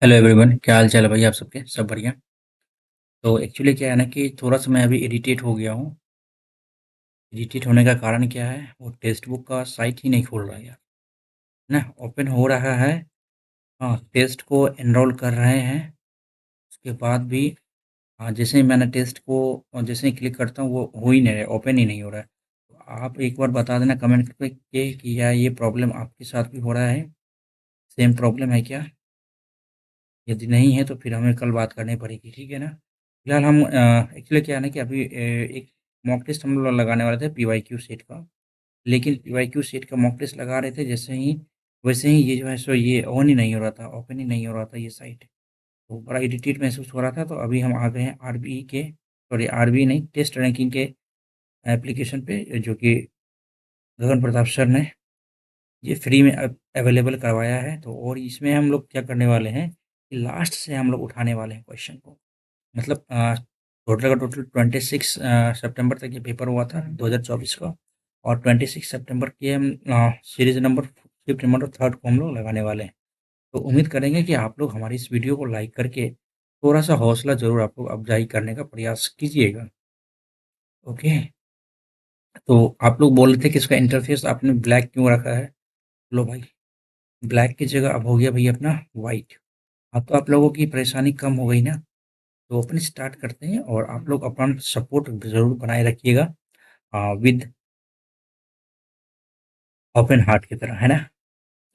Hello everyone, क्या हाल चाल है भाई? आप सबके सब बढ़िया। तो एक्चुअली क्या है ना कि थोड़ा सा मैं अभी इरिटेट हो गया हूँ। इरिटेट होने का कारण क्या है, वो टेक्स्ट बुक का साइट ही नहीं खुल रहा है यार। ना ओपन हो रहा है। हाँ, टेस्ट को एनरोल कर रहे हैं। उसके बाद भी हाँ, जैसे ही मैंने टेस्ट को जैसे ही क्लिक करता हूँ वो हो ही नहीं रहा है, ओपन ही नहीं हो रहा है। तो आप एक बार बता देना कमेंट पे कि या ये प्रॉब्लम आपके साथ भी हो रहा है, सेम प्रॉब्लम है क्या? यदि नहीं है तो फिर हमें कल बात करनी पड़ेगी, ठीक है ना? फिलहाल हम एक्चुअली क्या है ना कि अभी एक मॉक टेस्ट हम लोग लगाने वाले थे पीवाईक्यू सेट का। लेकिन पीवाईक्यू सेट का मॉक टेस्ट लगा रहे थे जैसे ही वैसे ही ये जो है सो ये ऑन ही नहीं हो रहा था, ओपन ही नहीं हो रहा था ये साइट। तो बड़ा इरिटेट महसूस हो रहा था, तो अभी हम आ गए हैं आरबीई के, सॉरी आरबीई नहीं, टेस्ट रैंकिंग के एप्लीकेशन पे, जो कि गगन प्रताप सर ने ये फ्री में अवेलेबल करवाया है। तो और इसमें हम लोग क्या करने वाले हैं कि लास्ट से हम लोग उठाने वाले हैं क्वेश्चन को। मतलब टोटल का टोटल 26 सितंबर तक ये पेपर हुआ था 2024 का। और 26 सितंबर के हम सीरीज नंबर 5th नंबर और 3rd को हम लोग लगाने वाले हैं। तो उम्मीद करेंगे कि आप लोग हमारी इस वीडियो को लाइक करके थोड़ा सा हौसला ज़रूर आप लोग अफजाई करने का प्रयास कीजिएगा। ओके। तो आप लोग बोल रहे थे कि इसका इंटरफेस आपने ब्लैक क्यों रखा है? लो भाई, ब्लैक की जगह अब हो गया भाई अपना वाइट। अब तो आप लोगों की परेशानी कम हो गई ना। तो अपन स्टार्ट करते हैं और आप लोग अपना सपोर्ट ज़रूर बनाए रखिएगा, विद ओपन हार्ट की तरह, है ना?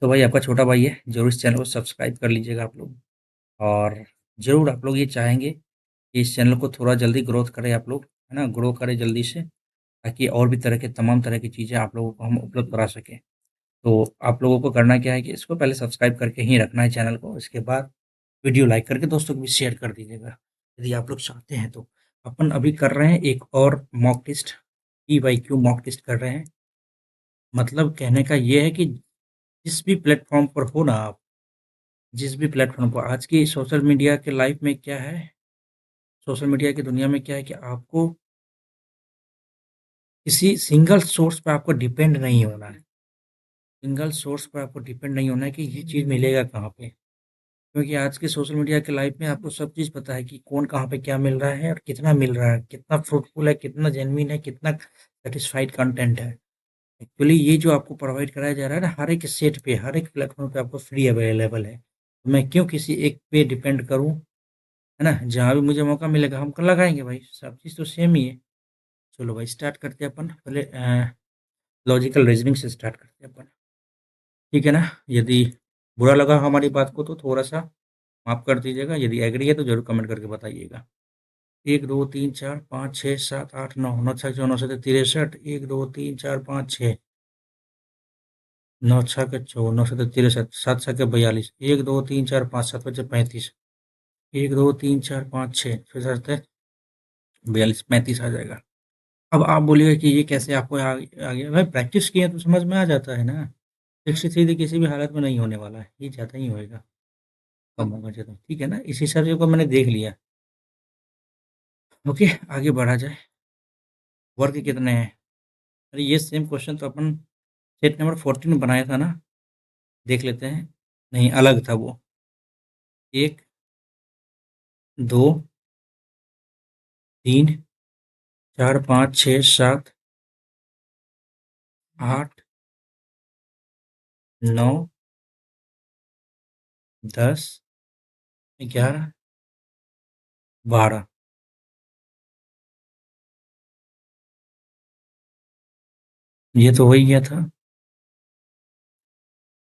तो भाई आपका छोटा भाई है, ज़रूर इस चैनल को सब्सक्राइब कर लीजिएगा आप लोग। और ज़रूर आप लोग ये चाहेंगे कि इस चैनल को थोड़ा जल्दी ग्रोथ करें आप लोग, है ना? ग्रो करें जल्दी से, ताकि और भी तरह के तमाम तरह की चीज़ें आप लोगों को हम उपलब्ध करा सकें। तो आप लोगों को करना क्या है कि इसको पहले सब्सक्राइब करके ही रखना है चैनल को, इसके बाद वीडियो लाइक करके दोस्तों को भी शेयर कर दीजिएगा, यदि आप लोग चाहते हैं तो। अपन अभी कर रहे हैं एक और mock test, PYQ mock test कर रहे हैं। मतलब कहने का ये है कि जिस भी प्लेटफ़ॉर्म पर हो ना आप, जिस भी प्लेटफ़ॉर्म पर आज की सोशल मीडिया के लाइफ़ में क्या है, सोशल मीडिया की दुनिया में क्या है कि आपको किसी सिंगल सोर्स पे आपको डिपेंड नहीं होना है। सिंगल सोर्स पे आपको डिपेंड नहीं होना है कि ये चीज़ मिलेगा कहाँ पे। क्योंकि आज के सोशल मीडिया के लाइफ में आपको सब चीज़ पता है कि कौन कहाँ पे क्या मिल रहा है और कितना मिल रहा है, कितना फ्रूटफुल है, कितना जेन्युइन है, कितना सैटिस्फाइड कंटेंट है। एक्चुअली ये जो आपको प्रोवाइड कराया जा रहा है ना, हर एक सेट पे, हर एक प्लेटफ़ॉर्म पे आपको फ्री अवेलेबल है। तो मैं क्यों किसी एक पे डिपेंड करूँ, है ना? जहाँ भी मुझे मौका मिलेगा हम क लगाएँगे भाई, सब चीज़ तो सेम ही है। चलो भाई स्टार्ट करते हैं अपन, पहले लॉजिकल रीज़निंग से स्टार्ट करते हैं अपन। ठीक है ना? यदि बुरा लगा हमारी बात को तो थोड़ा-सा माफ़ कर दीजिएगा, यदि एग्री है तो ज़रूर कमेंट करके बताइएगा। 1, 2, 3, 4, 5, 6, 7, 8, 9, 9 छः चौ 9 सत्ते 63, 1, 2, 3, 4, 5, 6, 9 छः के 14, 9 सत्ते 63, 7 छः के 42, 1, 2, 3, 4, 5, 7 बचे 35, 1, 2, 3, 4, 5, 6, फिर 7 42, 35 आ जाएगा। अब आप बोलिएगा कि ये कैसे आपको आ गया? भाई प्रैक्टिस किए तो समझ में आ जाता है ना। 63 तो किसी भी हालत में नहीं होने वाला है, ये ज़्यादा ही होएगा, कम होगा ज़्यादा, ठीक है ना? इस हिसाब से को मैंने देख लिया। ओके, आगे बढ़ा जाए। वर्ग कितने हैं? अरे ये सेम क्वेश्चन तो अपन सेट नंबर 14 में बनाया था ना, देख लेते हैं। नहीं, अलग था वो। 1, 2, 3, 4, 5, 6, 7, 8, 9, 10, 11, 12। ये तो हो ही गया था।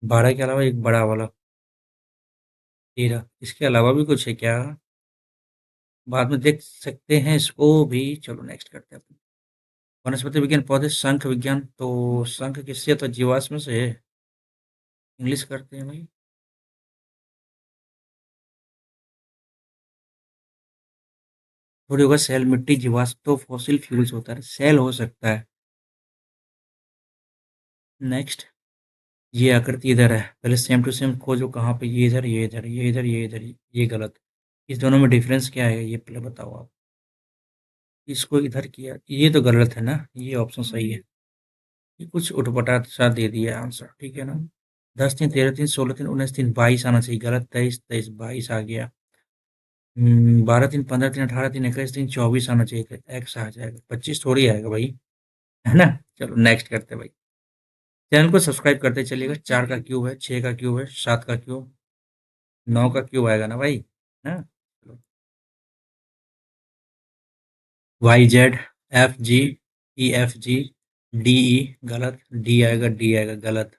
12 के अलावा एक बड़ा वाला 13। इसके अलावा भी कुछ है क्या? बाद में देख सकते हैं इसको भी। चलो नेक्स्ट करते हैं अपन। वनस्पति विज्ञान पौधे, शंख विज्ञान, तो शंख किससे? तो जीवाश्म से है। इंग्लिश करते हैं भाई। थोड़ी होगा सेल, मिट्टी, जीवाश्म तो फॉसिल फ्यूल्स होता है, सेल हो सकता है। नेक्स्ट। ये आकृति इधर है, पहले सेम टू सेम खोजो कहाँ पे, ये इधर, ये इधर, ये इधर, ये इधर, ये गलत। इस दोनों में डिफरेंस क्या है ये पहले बताओ आप। इसको इधर किया, ये तो गलत है ना, ये ऑप्शन सही है। ये कुछ उठपटाट सा दे दिया आंसर, ठीक है ना? 10 3 13 3 16 3 19 3 22 आना चाहिए, गलत। 23 23 22 आ गया। 12 3 15 3 18 3 21 3 24 आना चाहिए था, एक्स आ जाएगा, 25 थोड़ी आएगा भाई, है ना। चलो नेक्स्ट करते हैं भाई। चैनल को सब्सक्राइब करते चलिएगा। 4 का क्यूब है, 6 का क्यूब है, 7 का क्यूब, 9 का क्यूब आएगा ना भाई, है ना। चलो, Y Z, F G, E F G, D E, गलत। डी आएगा, डी आएगा, गलत।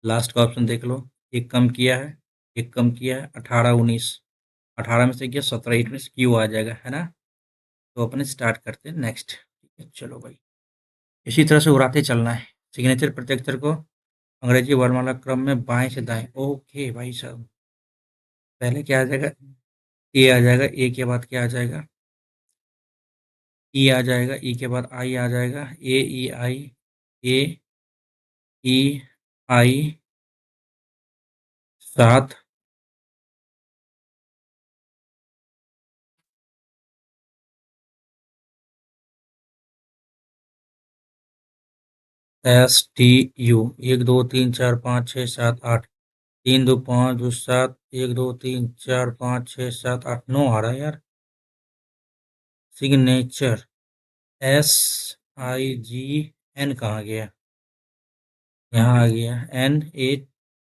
लास्ट का ऑप्शन देख लो, एक कम किया है, एक कम किया है, 18 19, 18 में से किया 17 19, क्यू आ जाएगा, है ना। तो अपने स्टार्ट करते हैं नेक्स्ट, ठीक है, चलो भाई। इसी तरह से उड़ाते चलना है। सिग्नेचर प्रत्यक्षर को अंग्रेजी वर्णमाला क्रम में बाएं से दाएं। ओके भाई साहब, पहले क्या आ जाएगा, ए आ जाएगा, ए के बाद क्या आ जाएगा, ई आ जाएगा, ई के बाद आई आ जाएगा, ए ई आई, ए ई आई, 7, एस टी यू, 1 2 3 4 5 6 7 8, 3 2 5 2 7, 1 2 3 4 5 6 7 8 9 आ रहा है यार। Signature, S I G N कहाँ गया, यहाँ आ गया, N A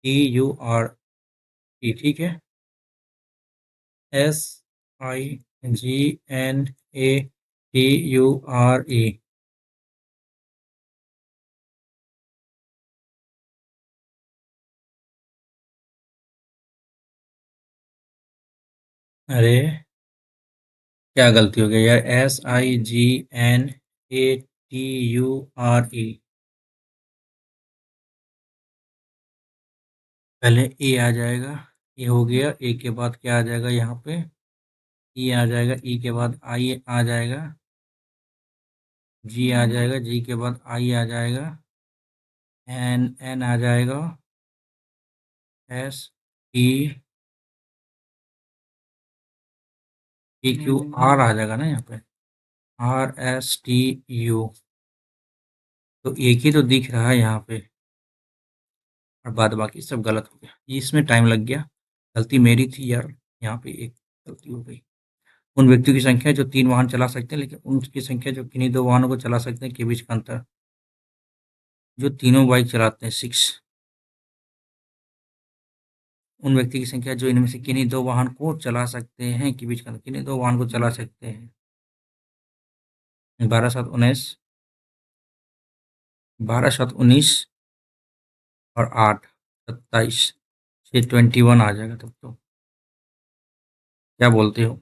T U R E, ठीक है। S I G N A T U R E. अरे क्या गलती हो गई यार, S I G N A T U R E. पहले ए आ जाएगा, ये हो गया, ए के बाद क्या आ जाएगा यहाँ पे, ई आ जाएगा, ई के बाद आई आ जाएगा, जी आ जाएगा, जी के बाद आई आ जाएगा, एन एन आ जाएगा, S T T Q R आ जाएगा ना यहाँ पे, आर एस टी यू। तो एक ही तो दिख रहा है यहाँ पे, और बाद बाकी सब गलत हो गया, ये इसमें टाइम लग गया, गलती मेरी थी यार, यहाँ पे एक गलती हो गई। उन व्यक्तियों की संख्या जो 3 वाहन चला सकते हैं, लेकिन उनकी संख्या जो किन्हीं 2 वाहनों को चला सकते हैं, के बीच का अंतर। जो तीनों बाइक चलाते हैं, 6। उन व्यक्ति की संख्या जो इनमें से किन्हीं 2 वाहन को चला सकते हैं, के बीच का अंतर, किन्हीं 2 वाहन को चला सकते हैं। 12 7 19, 12 7 19 और 8 27, ये 21 आ जाएगा तब तो। क्या बोलते हो?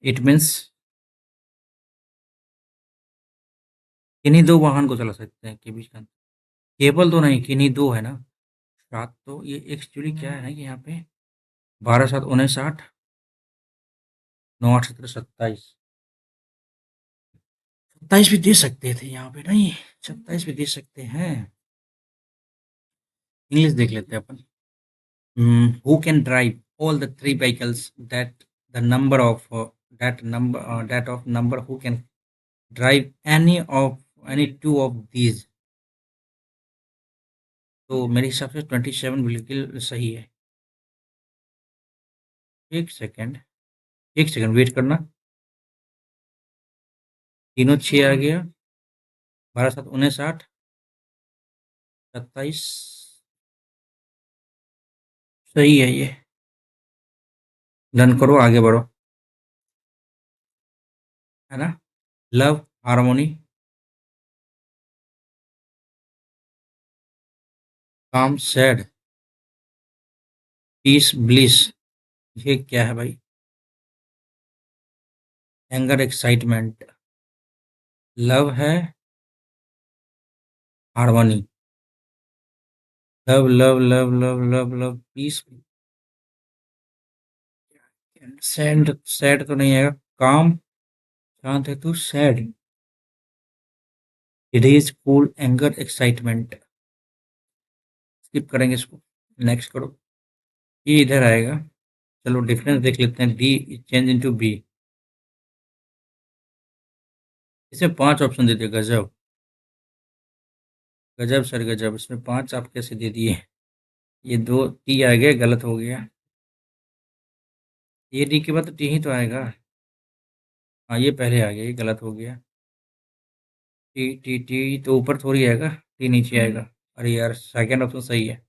इट मीन्स किन्हीं 2 वाहन को चला सकते हैं, के बीच का अंतर। केवल तो नहीं, किन्हीं 2 है ना। 7 तो ये एक्चुअली क्या है ना कि यहाँ पे 12 7 19 8, 9 8 17 27, 27 भी दे सकते थे यहाँ पे, नहीं 27 भी दे सकते हैं। इंग्लिश देख लेते हैं अपन। Who can drive all the 3 vehicles, that the number of that of number who can drive any 2 of these। तो मेरे हिसाब से 27 बिल्कुल सही है। एक सेकंड, एक सेकंड वेट करना। तीनों 6 आ गया, 12 7 19 8 27, सही है ये। डन करो, आगे बढ़ो, है ना। Love, harmony, calm, sad, peace, bliss. ये क्या है भाई? Anger, excitement. लव है, harmony, love love love love love love, peace, sad, sad तो नहीं आएगा। काम, शांत है तू, sad, rage, cool, anger, excitement. Skip करेंगे इसको, नेक्स्ट करो। ये इधर आएगा। चलो डिफरेंस देख लेते हैं, डी चेंज इनटू बी। इसे 5 ऑप्शन दे दिया, गजब, गजब सर गजब, इसमें 5 आप कैसे दे दिए? ये 2 टी आ गया, गलत हो गया। ये डी के बाद तो टी ही तो आएगा। हाँ, ये पहले आ गया, ये गलत हो गया। टी टी टी तो ऊपर थोड़ी आएगा, टी नीचे आएगा। अरे यार, सेकंड ऑप्शन सही है।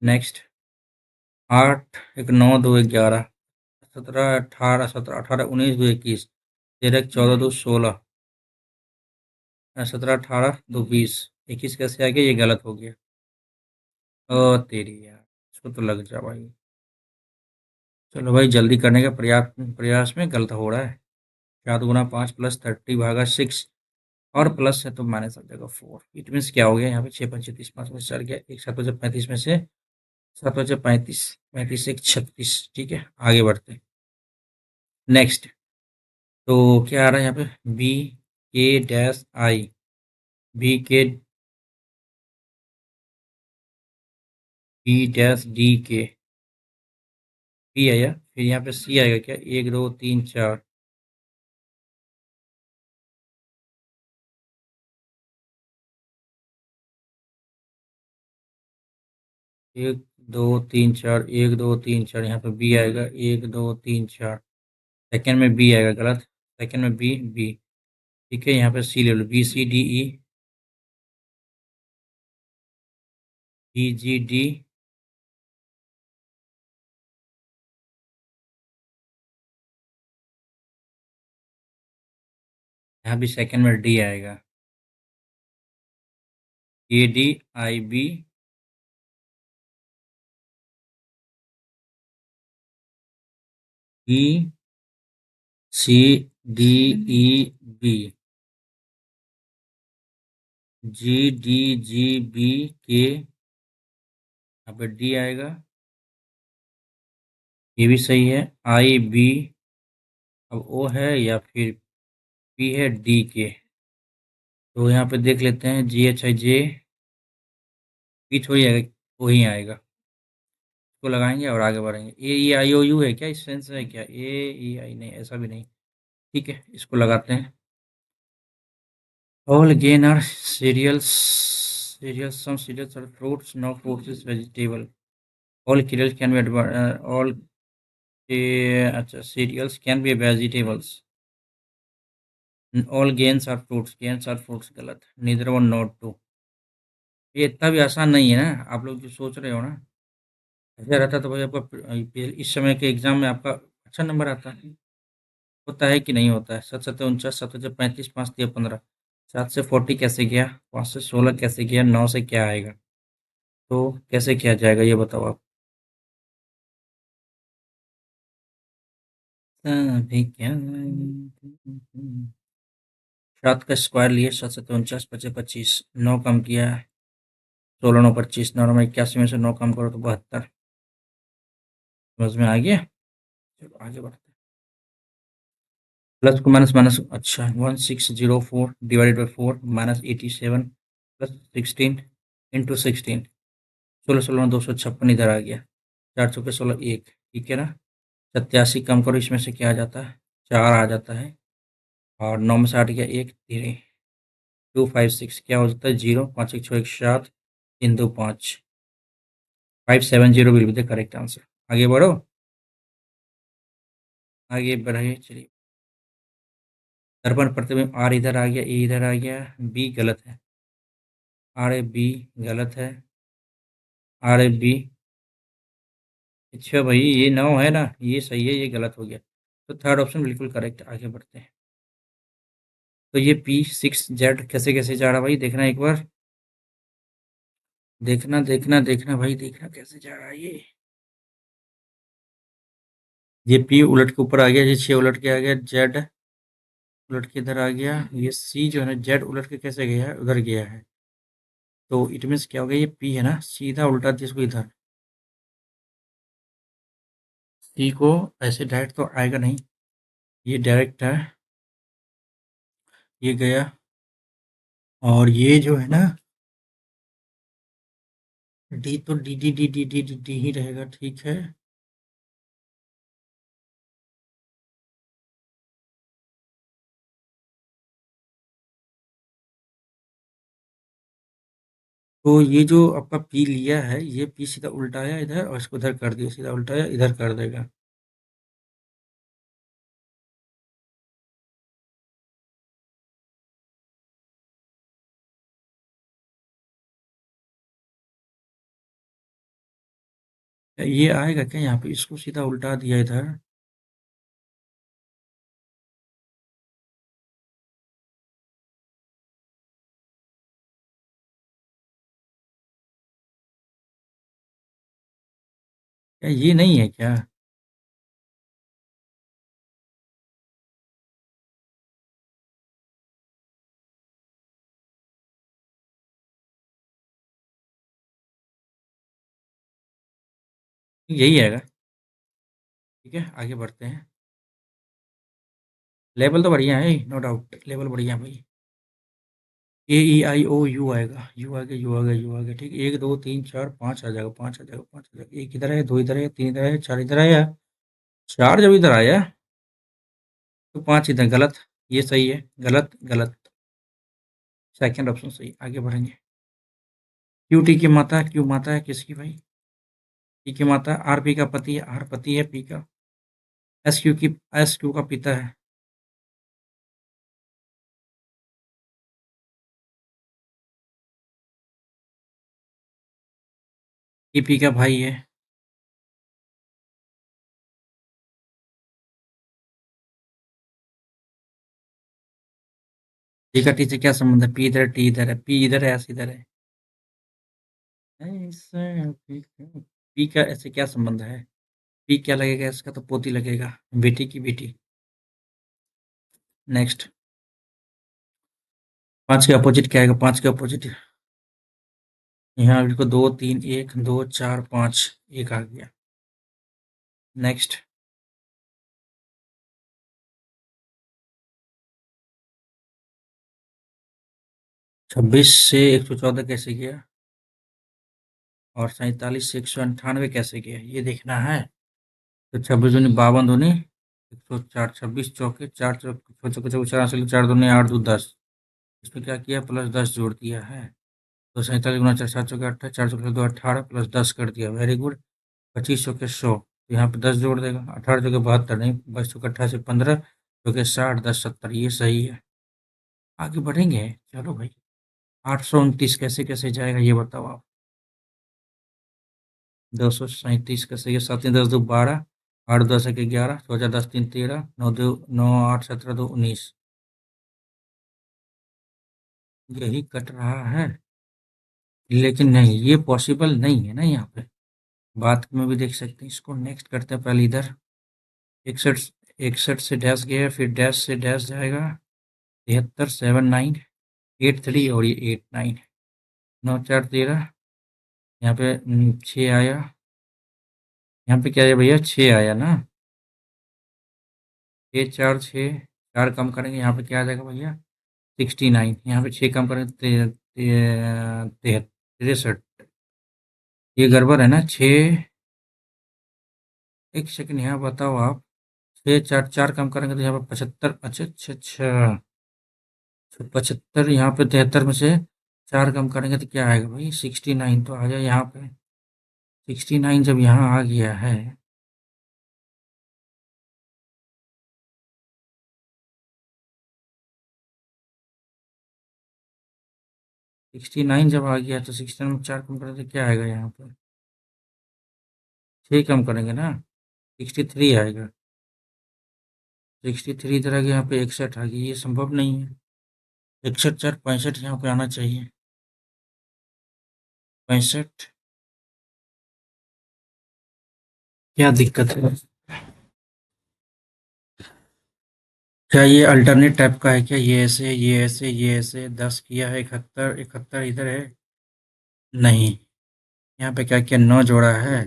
नेक्स्ट। 8 एक 9 2 11 17 18 17 18 19 2 21 13 एक 14 2 16 17 18 2 20 21 कैसे आ गया? ये गलत हो गया। ओ तेरी यार, इसको तो लग जा भाई। चलो भाई, जल्दी करने का प्रयास प्रयास में गलत हो रहा है। 4 गुना 5 प्लस 30 भागा 6 और प्लस है तो माइनस आ जाएगा 4। इट मीन्स क्या हो गया यहाँ पे? 6 5 36 5 में 4 गया, एक 7 5 35 में से 7 5 35 35 एक 36। ठीक है, आगे बढ़ते हैं। नेक्स्ट। तो क्या आ रहा है यहाँ पे? बी के dash I, B dash D के, बी आया, फिर यहाँ पे सी आएगा क्या? 1 2 3 4, 1 2 3 4, 1 2 3 4, यहाँ पे बी आएगा 1 2 3 4। सेकेंड में बी आएगा, गलत। सेकेंड में बी बी। ठीक है, यहाँ पे सी ले लो, B C D E, B G D, यहाँ भी सेकेंड में डी आएगा, A D I B, E C D E B, G D G B K, यहाँ पे डी आएगा, ये भी सही है। आई बी, अब ओ है या फिर पी है डी के, तो यहाँ पे देख लेते हैं। जी एच आई जे, पी थोड़ी आएगा, ओ ही आएगा। इसको लगाएंगे और आगे बढ़ेंगे। ए ई आई ओ यू है क्या? इस सेंस है क्या? ए ई आई नहीं, ऐसा भी नहीं। ठीक है, इसको लगाते हैं। All grain are cereals, cereals, some cereals are fruits, no fruits is vegetable. All cereals can be all, अच्छा, cereals can be vegetables. All grains are fruits, grains are fruits गलत। Neither one not two. ये इतना भी आसान नहीं है ना, आप लोग जो सोच रहे हो ना। ऐसा रहता तो भाई आपका इस समय के एग्जाम में आपका अच्छा नंबर आता है। होता है कि नहीं होता है? 7 7 49, 7 5 35, 5 3 15, 7 से 40 कैसे गया? 5 से 16 कैसे गया? 9 से क्या आएगा? तो कैसे किया जाएगा ये बताओ आप। अभी क्या, 7 का स्क्वायर लिए, 7 7 49, 25 25, 9 कम किया, 16 9 25, 9 में 81 में से 9 कम करो तो 72। समझ में आ गया? चलो आगे बढ़ते हैं। प्लस को माइनस माइनस, अच्छा, 1604 डिवाइडेड बाई 4 -87 प्लस 16 इंटू 16, 16 16 256 इधर आ गया। 4 4 16 1, ठीक है ना? 87 कम करो, इसमें से क्या आ जाता है? 4 आ जाता है। और 9 में से 8 गया, 1 3 2 5 6 क्या हो जाता है? 0 5 1 6 1 7 3 2 5, 570 will be the correct answer. आगे बढ़ो, आगे बढ़े चलिए। दर्पण प्रतिबिंब आर इधर आ गया, ए इधर आ गया, बी गलत है। आर ए बी गलत है। आर ए बी, अच्छा भाई, ये 9 है ना, ये सही है, ये गलत हो गया। तो थर्ड ऑप्शन बिल्कुल करेक्ट। आगे बढ़ते हैं। तो ये P6Z कैसे कैसे जा रहा भाई? देखना एक बार, देखना देखना देखना भाई, देखना कैसे जा रहा है ये। ये P उलट के ऊपर आ गया, ये 6 उलट के आ गया, Z उलट के इधर आ गया, ये C जो है ना, Z उलट के कैसे गया है? उधर गया है। तो इट मीन्स क्या हो गया? ये P है ना, सीधा उल्टा दिया इसको इधर। C को ऐसे डायरेक्ट तो आएगा नहीं, ये डायरेक्ट है, ये गया। और ये जो है ना, डी तो D D D D D D D ही रहेगा, ठीक है। तो ये जो आपका पी लिया है, ये पी सीधा उल्टाया इधर और इसको इधर कर दिया, सीधा उल्टाया इधर कर देगा। ये आएगा क्या यहाँ पे? इसको सीधा उल्टा दिया इधर। क्या ये नहीं है क्या? यही आएगा। ठीक है, आगे बढ़ते हैं। लेवल तो बढ़िया है, नो डाउट लेवल बढ़िया है भाई। ए ई आई ओ यू आएगा, यू आ गया, यू आ गया, यू आ गया। ठीक, 1 2 3 4 5 आ जाएगा, 5 आ जाएगा, 5 आ जाएगा। एक इधर है, दो इधर है, तीन इधर है, चार इधर आया। चार जब इधर आया तो पांच इधर, गलत। ये सही है, गलत गलत। सेकंड ऑप्शन सही, आगे बढ़ेंगे। क्यू टी की माता, क्यू माता है किसकी भाई? पी की माता, आर पी का पति है, आर पति है पी का। एस क्यू की, एस क्यू का पिता है। ई पी का भाई है। टी का टी से क्या संबंध है? पी इधर है, टी इधर है, पी इधर है, एस इधर है। ऐसे पी का ऐसे क्या संबंध है? पी क्या लगेगा इसका? तो पोती लगेगा, बेटी की बेटी। नेक्स्ट। पांच के अपोजिट क्या आएगा? पांच के अपोजिट यहाँ देखो, दो तीन, एक दो चार पांच, एक आ गया। नेक्स्ट। 26 से 114 कैसे गया? और 47 से 198 कैसे गया, ये देखना है। तो 26 दूनी 52 दूनी 104, 26 चौके चार, चौके चौके चौके चार, असली चार दूनी 8 दो 10। इसमें क्या किया? प्लस 10 जोड़ दिया है। तो 47 गुना चार, सात चौके 18, चार चौके दो 18, प्लस 10 कर दिया, वेरी गुड। 25 चौके 100, तो यहाँ पे 10 जोड़ देगा। 18 चौके 72 नहीं, 22 चौके 88, 15 चौके 60, 10 70, ये सही है। आगे बढ़ेंगे, चलो भाई। 829 कैसे कैसे जाएगा ये बताओ आप। 237 कैसे? ये सात तीन 10 दो 12, 8 10 एक 11, 14 10 3 13, 9 2 9 8 17 2 19। यही कट रहा है, लेकिन नहीं, ये पॉसिबल नहीं है ना यहाँ पे। बात में भी देख सकते हैं इसको। नेक्स्ट करते हैं पहले इधर। 61, 61 से डैश गया, फिर डैश से डैश जाएगा। 73 7 9 8 3, और ये 8 9, 9 4 13। यहाँ पे 6 आया। यहाँ पे क्या है भैया? 6 आया ना। 6 4 6, चार कम करेंगे यहाँ पे क्या आ जाएगा भैया? 69। यहाँ पे 6 कम करेंगे 63। ये गड़बड़ है ना? 6, एक सेकंड यहाँ बताओ आप। 6 4, चार कम करेंगे तो यहाँ पे 75। अच्छा अच्छा अच्छा, तो 75, यहाँ पे 73 में से चार कम करेंगे तो क्या आएगा भाई? 69 तो आ जाए यहाँ पे। 69 जब यहाँ आ गया है, 69 जब आ गया तो 69 में चार कम करेंगे तो क्या आएगा यहाँ पे? 6 कम करेंगे ना, 63 आएगा। 63 इधर आ गया, यहाँ पे 61 आ गया, ये संभव नहीं है। 61 4 65 यहाँ पे आना चाहिए। 65। क्या दिक्कत है? क्या ये अल्टरनेट टाइप का है क्या? ये ऐसे, ये ऐसे, ये ऐसे 10 किया है, 71, 71 इधर है। नहीं, यहाँ पे क्या किया? 9 जोड़ा है।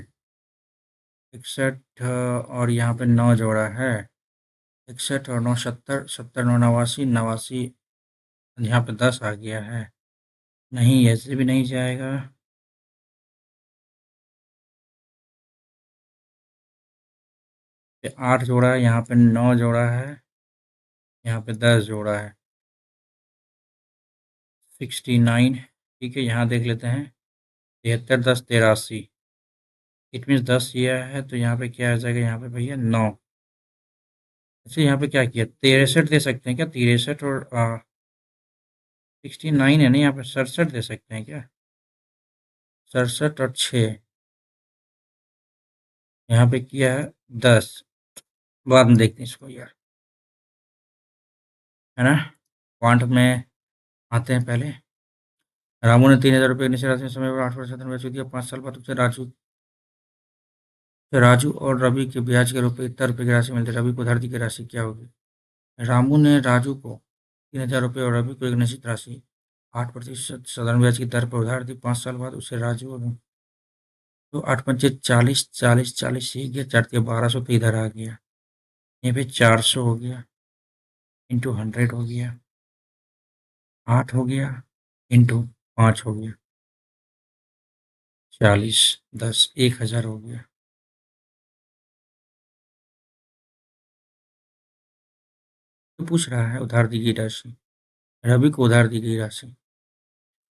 61 और यहाँ पे 9 जोड़ा है। 61 और 9 70, 70 9 89, 89 यहाँ पे 10 आ गया है। नहीं, ऐसे भी नहीं जाएगा। ये 8 जोड़ा है, यहाँ पे 9 जोड़ा है, यहाँ पे 10 जोड़ा है। 69। ठीक है, यहाँ देख लेते हैं 73 10 83। इट मीन्स 10 यह है तो यहाँ पे क्या आ जाएगा, यहाँ पे भैया 9। अच्छा यहाँ पे क्या किया, 63 दे सकते हैं क्या, 63 और 69 है, नहीं यहाँ पे 67 दे सकते हैं क्या, 67 और 6। यहाँ पे किया है 10, बाद में देखते हैं इसको यार, है ना। क्वांट में आते हैं पहले। रामू ने 3,000 रुपये निश्चित राशि में समय पर 8% बेच दिया। 5 साल बाद उसे राजू और रवि के ब्याज के रूप में इतना रुपये की राशि मिलती है। रवि को उधार दी गई राशि क्या होगी। रामू ने राजू को 3,000 रुपये और रवि को एक निश्चित राशि 8% साधारण ब्याज की दर पर उधार दी। 5 साल बाद उसे राजू तो 8 पंचे 40, 40 40 ही गया, 4 1200 तो इधर आ गया। यहाँ पे 400 हो गया, इंटू 100 हो गया, 8 हो गया, इंटू 5 हो गया, 40 10 1000 हो गया। तो पूछ रहा है उधार दी गई राशि, रवि को उधार दी गई राशि।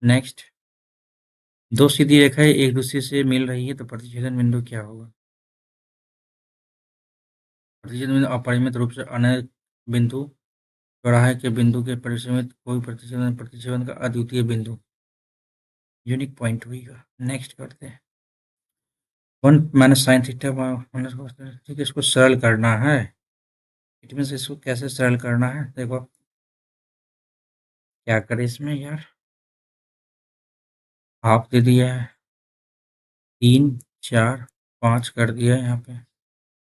नेक्स्ट, दो सीधी रेखाएं एक दूसरे से मिल रही है तो प्रतिच्छेदन बिंदु क्या होगा। प्रतिच्छेदन बिंदु अपरिमित रूप से अनेक बिंदु चौराहे के बिंदु के परिसीमित कोई प्रतिच्छेदन का अद्वितीय बिंदु यूनिक पॉइंट होगा। नेक्स्ट करते हैं। 1 - sin θ ठीक है, इसको सरल करना है। इट मीन्स इसको कैसे सरल करना है, देखो क्या करें इसमें यार, हाफ दे दिया है, 3 4 5 कर दिया है यहाँ पे।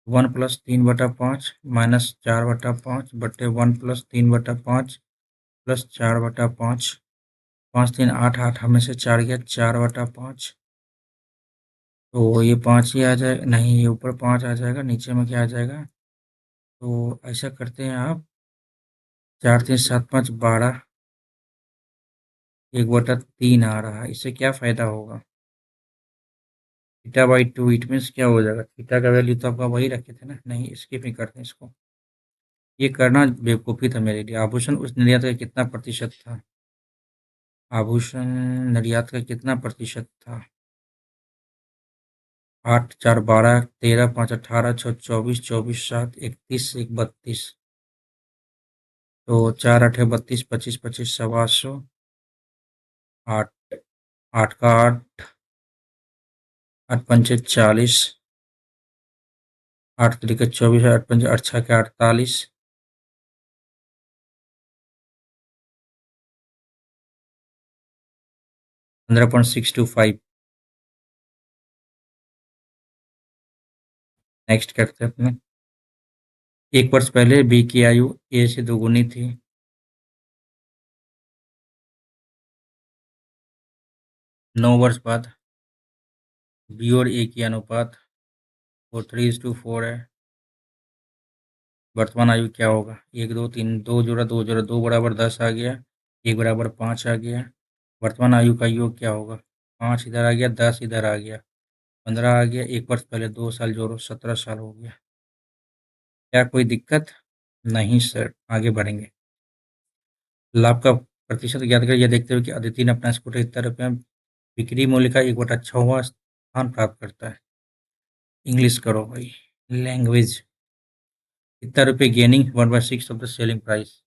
1+3/5 -4/5 बटे 1+3/5 +4/5। 5 3 8 8 हमें से 4 गया, 4/5। तो ये 5 ही आ जाएगा, नहीं ये ऊपर 5 आ जाएगा, नीचे में क्या आ जाएगा। तो ऐसा करते हैं आप, 4 3 7 5 12, 1/3 आ रहा है। इससे क्या फ़ायदा होगा, थीटा/2। इट मीन्स क्या हो जाएगा, थीटा का वैल्यू तो आपका वही रखे थे ना, नहीं स्किप ही करते हैं इसको। ये करना बेवकूफ़ी था मेरे लिए। आभूषण उस निर्यात का कितना प्रतिशत था, आभूषण निर्यात का कितना प्रतिशत था। 8 4 12, 13 5 18, 6 24, 24 7 31, 1 32। तो 4 8 32, 25 25 125। 8 8 का 8, 8 पंचे 40, 8 3 के 24, 8 पंचे 8 6 के 48। 15.625। नेक्स्ट करते हैं अपने। 1 वर्ष पहले बी की आयु ए से दोगुनी थी। 9 वर्ष बाद बी और ए की अनुपात 43:4 है। वर्तमान आयु क्या होगा, 1 2 3 2 जोड़ा 2 जोड़ा 2 बराबर 10 आ गया, 1 बराबर 5 आ गया। वर्तमान आयु का योग क्या होगा, 5 इधर आ गया, 10 इधर आ गया, 15 आ गया। 1 वर्ष पहले 2 साल जोड़ो, 17 साल हो गया। क्या कोई दिक्कत, नहीं सर, आगे बढ़ेंगे। लाभ का प्रतिशत ज्ञात कर यह देखते हुए कि अदिति ने अपना स्कूटर 70 रुपये बिक्री मूल्य का 1/6वां स्थान प्राप्त करता है। इंग्लिश करो भाई, लैंग्वेज। कितना रुपये gaining 1/6 of the selling price,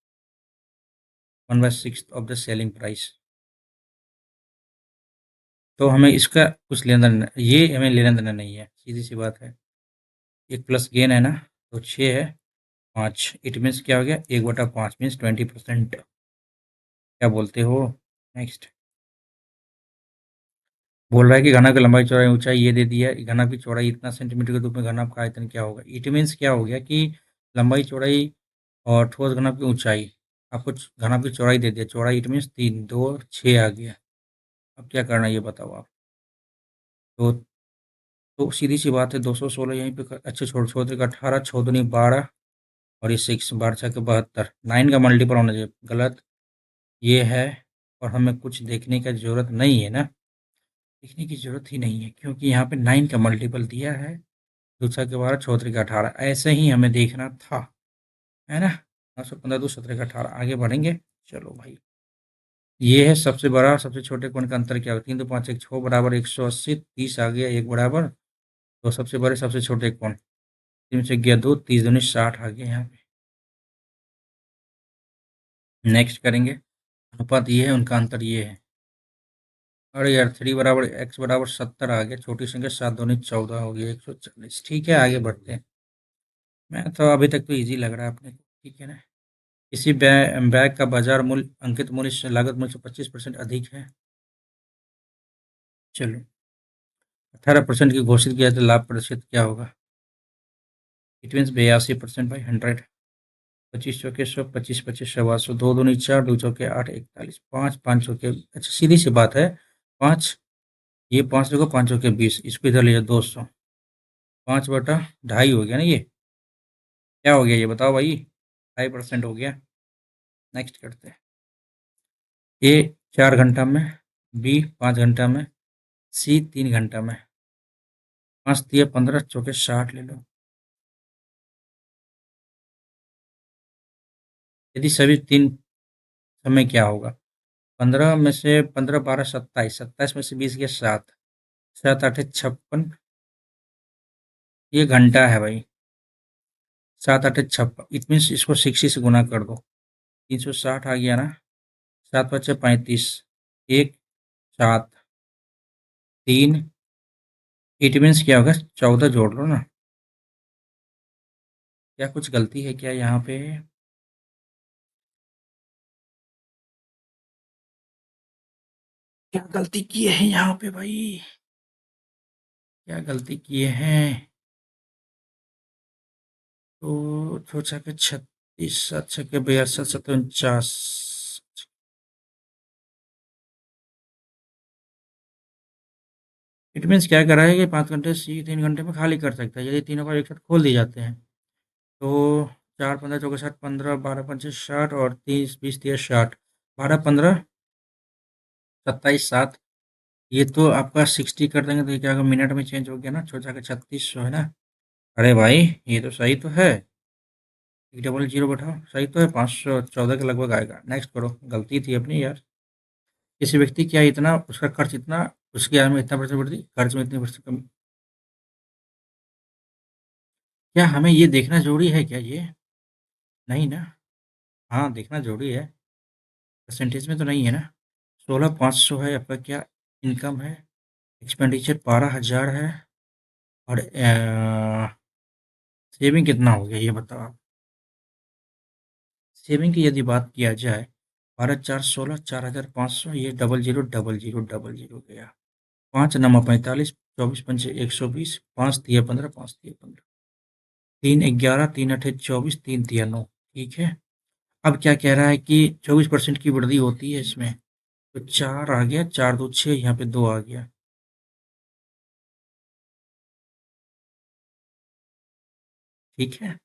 1/6 of the selling price. तो हमें इसका कुछ लेना देना, ये हमें लेना देना नहीं है, सीधी सी बात है। एक प्लस गेन है ना, तो 6 है 5। इट मीन्स क्या हो गया, 1/5 मीन्स 20%। क्या बोलते हो। नेक्स्ट, बोल रहा है कि घना की लंबाई चौड़ाई ऊंचाई ये दे दिया है, घना की चौड़ाई इतना सेंटीमीटर के रूप में घना का आयतन क्या होगा। इट मीन्स क्या हो गया कि लंबाई चौड़ाई और ठोस घनत्व की ऊंचाई, आपको घनत्व की चौड़ाई दे दिया, चौड़ाई इट मीन्स 3 2 6 आ गया। अब क्या करना है ये बताओ आप। तो सीधी सी बात है, 216 यहीं पे अच्छे छोड़ छोड़ देगा, 18 छः दूनी 12 और ये 6 12 छः के 72, 9 का मल्टीपल होना चाहिए, गलत ये है। और हमें कुछ देखने का जरूरत नहीं है ना, देखने की जरूरत ही नहीं है, क्योंकि यहाँ पे 9 का मल्टीपल दिया है, दूसरा के 12 चौधरी का 18, ऐसे ही हमें देखना था, है ना। 915 2 17 का 18, आगे बढ़ेंगे। चलो भाई, ये है सबसे बड़ा और सबसे छोटे कोण का अंतर क्या होगा? 3 2 5 1 6 बराबर 180, 30 आ गया 1 बराबर, तो सबसे बड़े सबसे छोटे कोण 3 से गया 2, 30 दूनी 60 आ गया यहाँ पे। नेक्स्ट करेंगे, अनुपात ये है, उनका अंतर ये है। अरे यार 3 बराबर x बराबर 70 आ गया, छोटी संख्या 7 दूनी 14 हो गया 140। ठीक है, आगे बढ़ते हैं। मैं तो अभी तक तो इजी लग रहा है अपने को, ठीक है ना। किसी बैग का बाजार मूल्य अंकित मूल्य से लागत मूल्य से 25% अधिक है। चलो, 18% की घोषित किया तो लाभ प्रतिशत क्या होगा? It means 82% by 100। 25 चौके 100, 25 25 125, 2 दूनी 4, 2 चौके 8, 41, 5 5 चौके, अच्छा सीधी सी बात है। 5, ये 5 चौके 5 चौके 20, इसको इधर ले जाओ 200, 5/2.5 हो गया ना ये। क्या हो गया ये बताओ भाई? 5% हो गया। नेक्स्ट करते हैं। ए 4 घंटा में, बी 5 घंटा में, सी 3 घंटा में। 5 दिया 15, चौके 60 ले लो। यदि सभी 3 समय क्या होगा? 15 में से 15 12 27, 27 में से 20 गया 7, 7 8 56, ये घंटा है भाई। 7 8 56, इट मीन्स इसको 60 से गुना कर दो, 360 आ गया ना। 7 5 35, 1 7 3, इट मीन्स क्या होगा? 14 जोड़ लो ना। क्या कुछ गलती है क्या यहाँ पे? क्या गलती किए हैं यहाँ पे भाई? क्या गलती किए हैं? तो सोचा कि 36, 7 छक्के 62, 7 49। इट मीन्स क्या करा है कि 5 घंटे सी 3 घंटे में खाली कर सकता है यदि तीनों का एक साथ खोल दिए जाते हैं। तो 4 15 चौके 60, 15 12 पंचे 60 और 30 20 30 60, 12 15 27 7। ये तो आपका 60 कर देंगे तो ये क्या होगा? मिनट में चेंज हो गया ना, सोचा कि 3600 है ना। अरे भाई ये तो सही तो है। 100 बैठाओ, सही तो है, 514 के लगभग आएगा। नेक्स्ट करो, गलती थी अपनी यार। किसी व्यक्ति क्या इतना उसका खर्च इतना, उसकी आय में इतना परसेंट बढ़ती, खर्च में इतनी परसेंट कमी। क्या हमें ये देखना जरूरी है क्या ये? नहीं ना। हाँ देखना जरूरी है, परसेंटेज में तो नहीं है ना। 16,500 है आपका क्या इनकम है, एक्सपेंडिचर 12,000 है, और सेविंग कितना हो गया ये बताओ आप। सेविंग की यदि बात किया जाए, 12 4 16, 4,500, ये 00 00 00 गया। 5 9 45, 24 पंचे 120, 5 तिया 15, 5 तिया 15, 3 11, 3 8 24, 3 तिया 9। ठीक है। अब क्या कह रहा है कि 24% की वृद्धि होती है इसमें, तो 4 आ गया, 4 2 6, यहाँ पे 2 आ गया। ठीक है।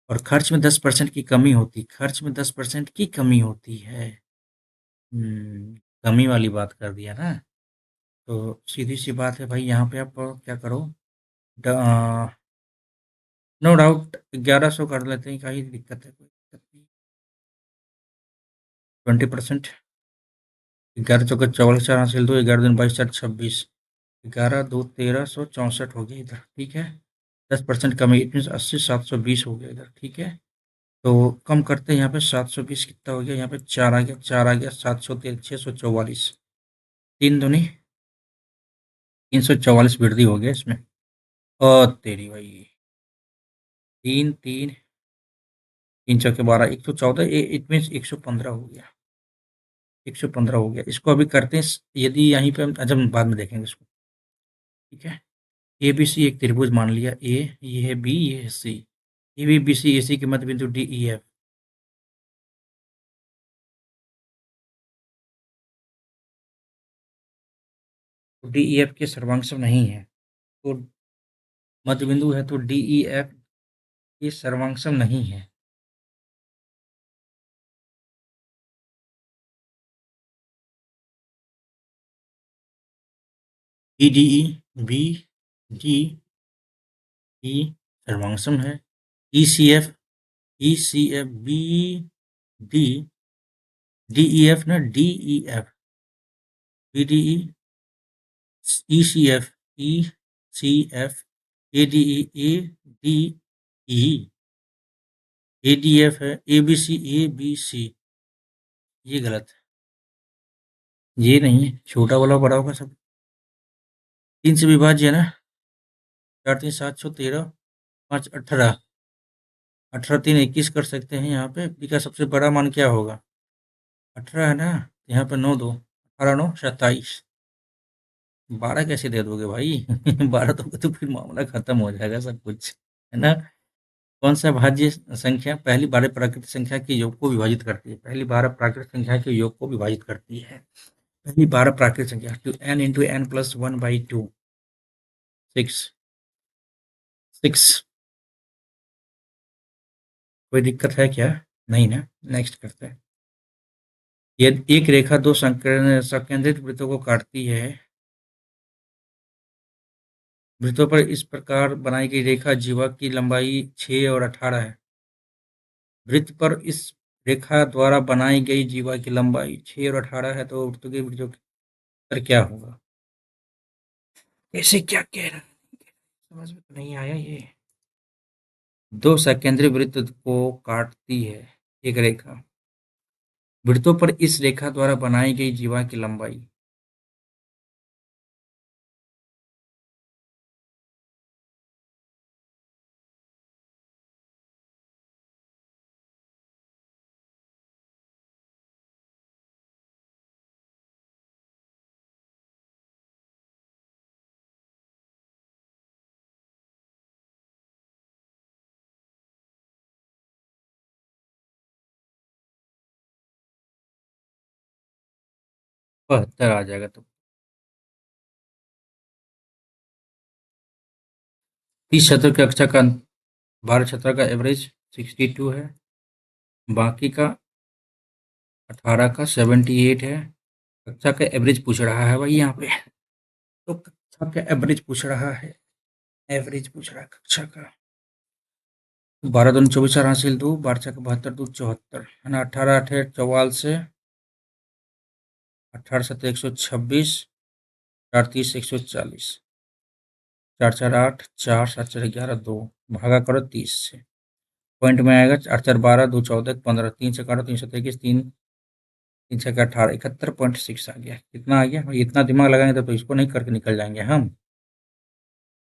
और खर्च में 10% की कमी होती, खर्च में 10% की कमी होती है। कमी वाली बात कर दिया ना। तो सीधी सी बात है भाई, यहाँ पे आप क्या करो, नो डाउट 1100 कर लेते हैं, कहीं दिक्कत है? कोई दिक्कत नहीं। 20%, 11 चौके 44, 4 हासिल 2, 11 दिन 22 4 26, 11 2 1364 हो गया इधर। ठीक है। 10% कमी, इट मीन्स 80 720 हो गया इधर। ठीक है। तो कम करते हैं यहाँ पे, 720 कितना हो गया? यहाँ पे 4 आ गया, 4 आ गया, 713 644, 3 दूनी 344 वृद्धि हो गया इसमें। और तेरी भाई, 3 3 3 चौके 12, 114, इट मीन्स 115 हो गया, 115 हो गया। इसको अभी करते हैं यदि यहीं पे हम, अच्छा हम बाद में देखेंगे इसको। ठीक है। ए बी सी एक त्रिभुज मान लिया, ए ये है, बी ये है, सी। ए बी बी सी ए सी के मध्य बिंदु डी ई एफ। तो डी ई एफ के सर्वांग नहीं है, तो मध्य बिंदु है, तो डी ई एफ के सर्वांग नहीं है। E D E, B D E सर्वांग है। E C F, E C F B D D E F ना, D E F, B D E, E C F, E C F, A D E, A D E, A D F है, A B C, A B C, ये गलत है। ये नहीं है, छोटा वाला बड़ा होगा सब। 3 से विभाज्य है ना, 4 3 7 6 13, 5 18, 18 3 21 कर सकते हैं यहाँ पे। बी का सबसे बड़ा मान क्या होगा? 18 है ना, यहाँ पे 9 दो, 18 9 27। 12 कैसे दे दोगे भाई? 12 दोगे तो फिर मामला खत्म हो जाएगा सब कुछ, है ना? कौन सा भाज्य संख्या पहली 12 प्राकृतिक संख्या के योग को विभाजित करती है? पहली 12 प्राकृतिक संख्या के योग को विभाजित करती है। पहली 12 प्राकृतिक संख्या, two n into n plus 1/2, 6, 6। कोई दिक्कत है क्या? नहीं ना, नेक्स्ट करते हैं। यदि एक रेखा दो संकेंद्रित वृत्तों को काटती है, वृत्तों पर इस प्रकार बनाई गई रेखा जीवा की लंबाई 6 और 18 है। वृत्त पर इस रेखा द्वारा बनाई गई जीवा की लंबाई 6 और 18 है, तो वृत्तों के वृत्तों का उत्तर क्या होगा? ऐसे क्या कह रहा है, समझ में तो नहीं आया ये। दो सकेंद्री वृत्त को काटती है एक रेखा, वृत्तों पर इस रेखा द्वारा बनाई गई जीवा की लंबाई। बहत्तर आ जाएगा तो। 30 छात्रों की कक्षा का 12 छात्रों का एवरेज 62 है, बाकी का 18 का 78 है। कक्षा का एवरेज पूछ रहा है भाई यहाँ पे, तो कक्षा का एवरेज पूछ रहा है, एवरेज पूछ रहा है कक्षा का। 12 दूनी 24 और हासिल 2, 12 छक्के 72 2 74 है ना, 18 8 44 से, 18 7 126, 4 30 140, 4 4 8, 4 7 4 11 2, भागा करो 30 से। पॉइंट में आएगा 4 4 12 2 14 15, 3 से काटो 3 7 21, 3 3 छक्के 18, 71.6 आ गया। कितना आ गया भाई? इतना दिमाग लगाएंगे तो इसको नहीं करके निकल जाएंगे हम।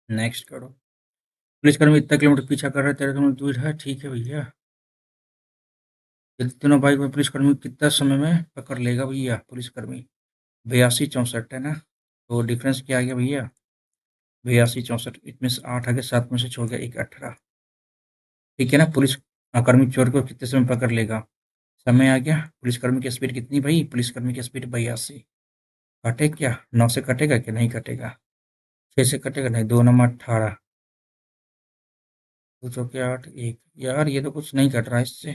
नेक्स्ट करो। पुलिसकर्मी इतना किलोमीटर पीछा कर रहा है, 13 किलोमीटर दूर है, ठीक है भैया। यदि तीनों बाइक में पुलिसकर्मी कितना समय में पकड़ लेगा भैया पुलिसकर्मी? 82 64 है ना, तो डिफरेंस क्या आ गया भैया? 82 64, इसमें से 8 आ गया, 7 में से छोड़ गया 1 18, ठीक है ना। पुलिस कर्मी चोर को कितने समय पकड़ लेगा? समय आ गया। पुलिसकर्मी की स्पीड कितनी भाई? पुलिसकर्मी की स्पीड 82। कटे क्या? 9 से कटेगा कि नहीं कटेगा? 6 से कटेगा नहीं, 2 नंबर 18, 2 चौके 8 1। यार ये तो कुछ नहीं कट रहा है इससे,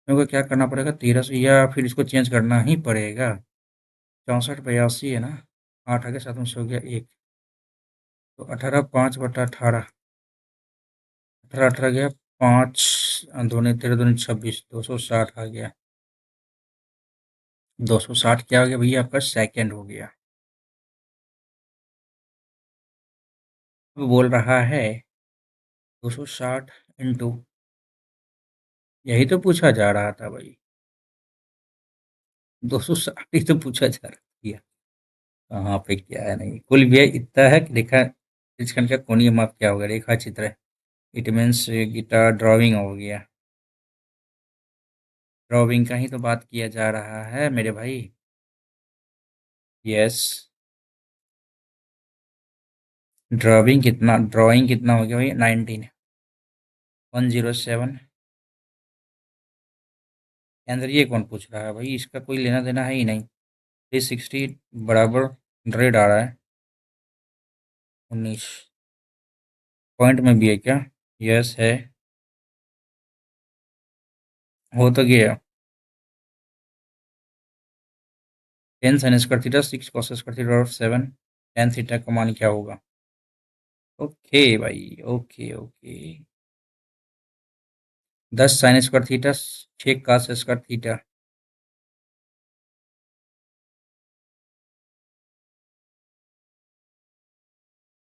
मेरे को क्या करना पड़ेगा? 13 से, या फिर इसको चेंज करना ही पड़ेगा। 64 82 है ना, 8 आ गया, 7 में से हो गया 1, तो 18 5/18, 18 18 गया 5, दूनी 13 दूनी 26, 260 आ गया। 260 क्या हो गया भैया? आपका सेकंड हो गया। अब बोल रहा है 260 इंटू, यही तो पूछा जा रहा था भाई, 260 ही तो पूछा जा रहा था। कहाँ पे क्या है? नहीं, कुल व्यय इतना है कि रेखा रेखाखंड का कोणीय माप क्या होगा? रेखा चित्र, इट मीन्स गिटार ड्राइंग हो गया। ड्राइंग का ही तो बात किया जा रहा है मेरे भाई। यस, ड्राइंग कितना हो गया भाई? 19 107। अंदर ये कौन पूछ रहा है भाई? इसका कोई लेना देना है ही नहीं। 360 बराबर 100 आ रहा है, 19 पॉइंट में भी है क्या? यस है, हो तो गया। 10 sine square theta 6 cos square theta और 7 tan थीटा का मान क्या होगा? ओके भाई, okay okay. 10 sine square theta 6 cos square theta,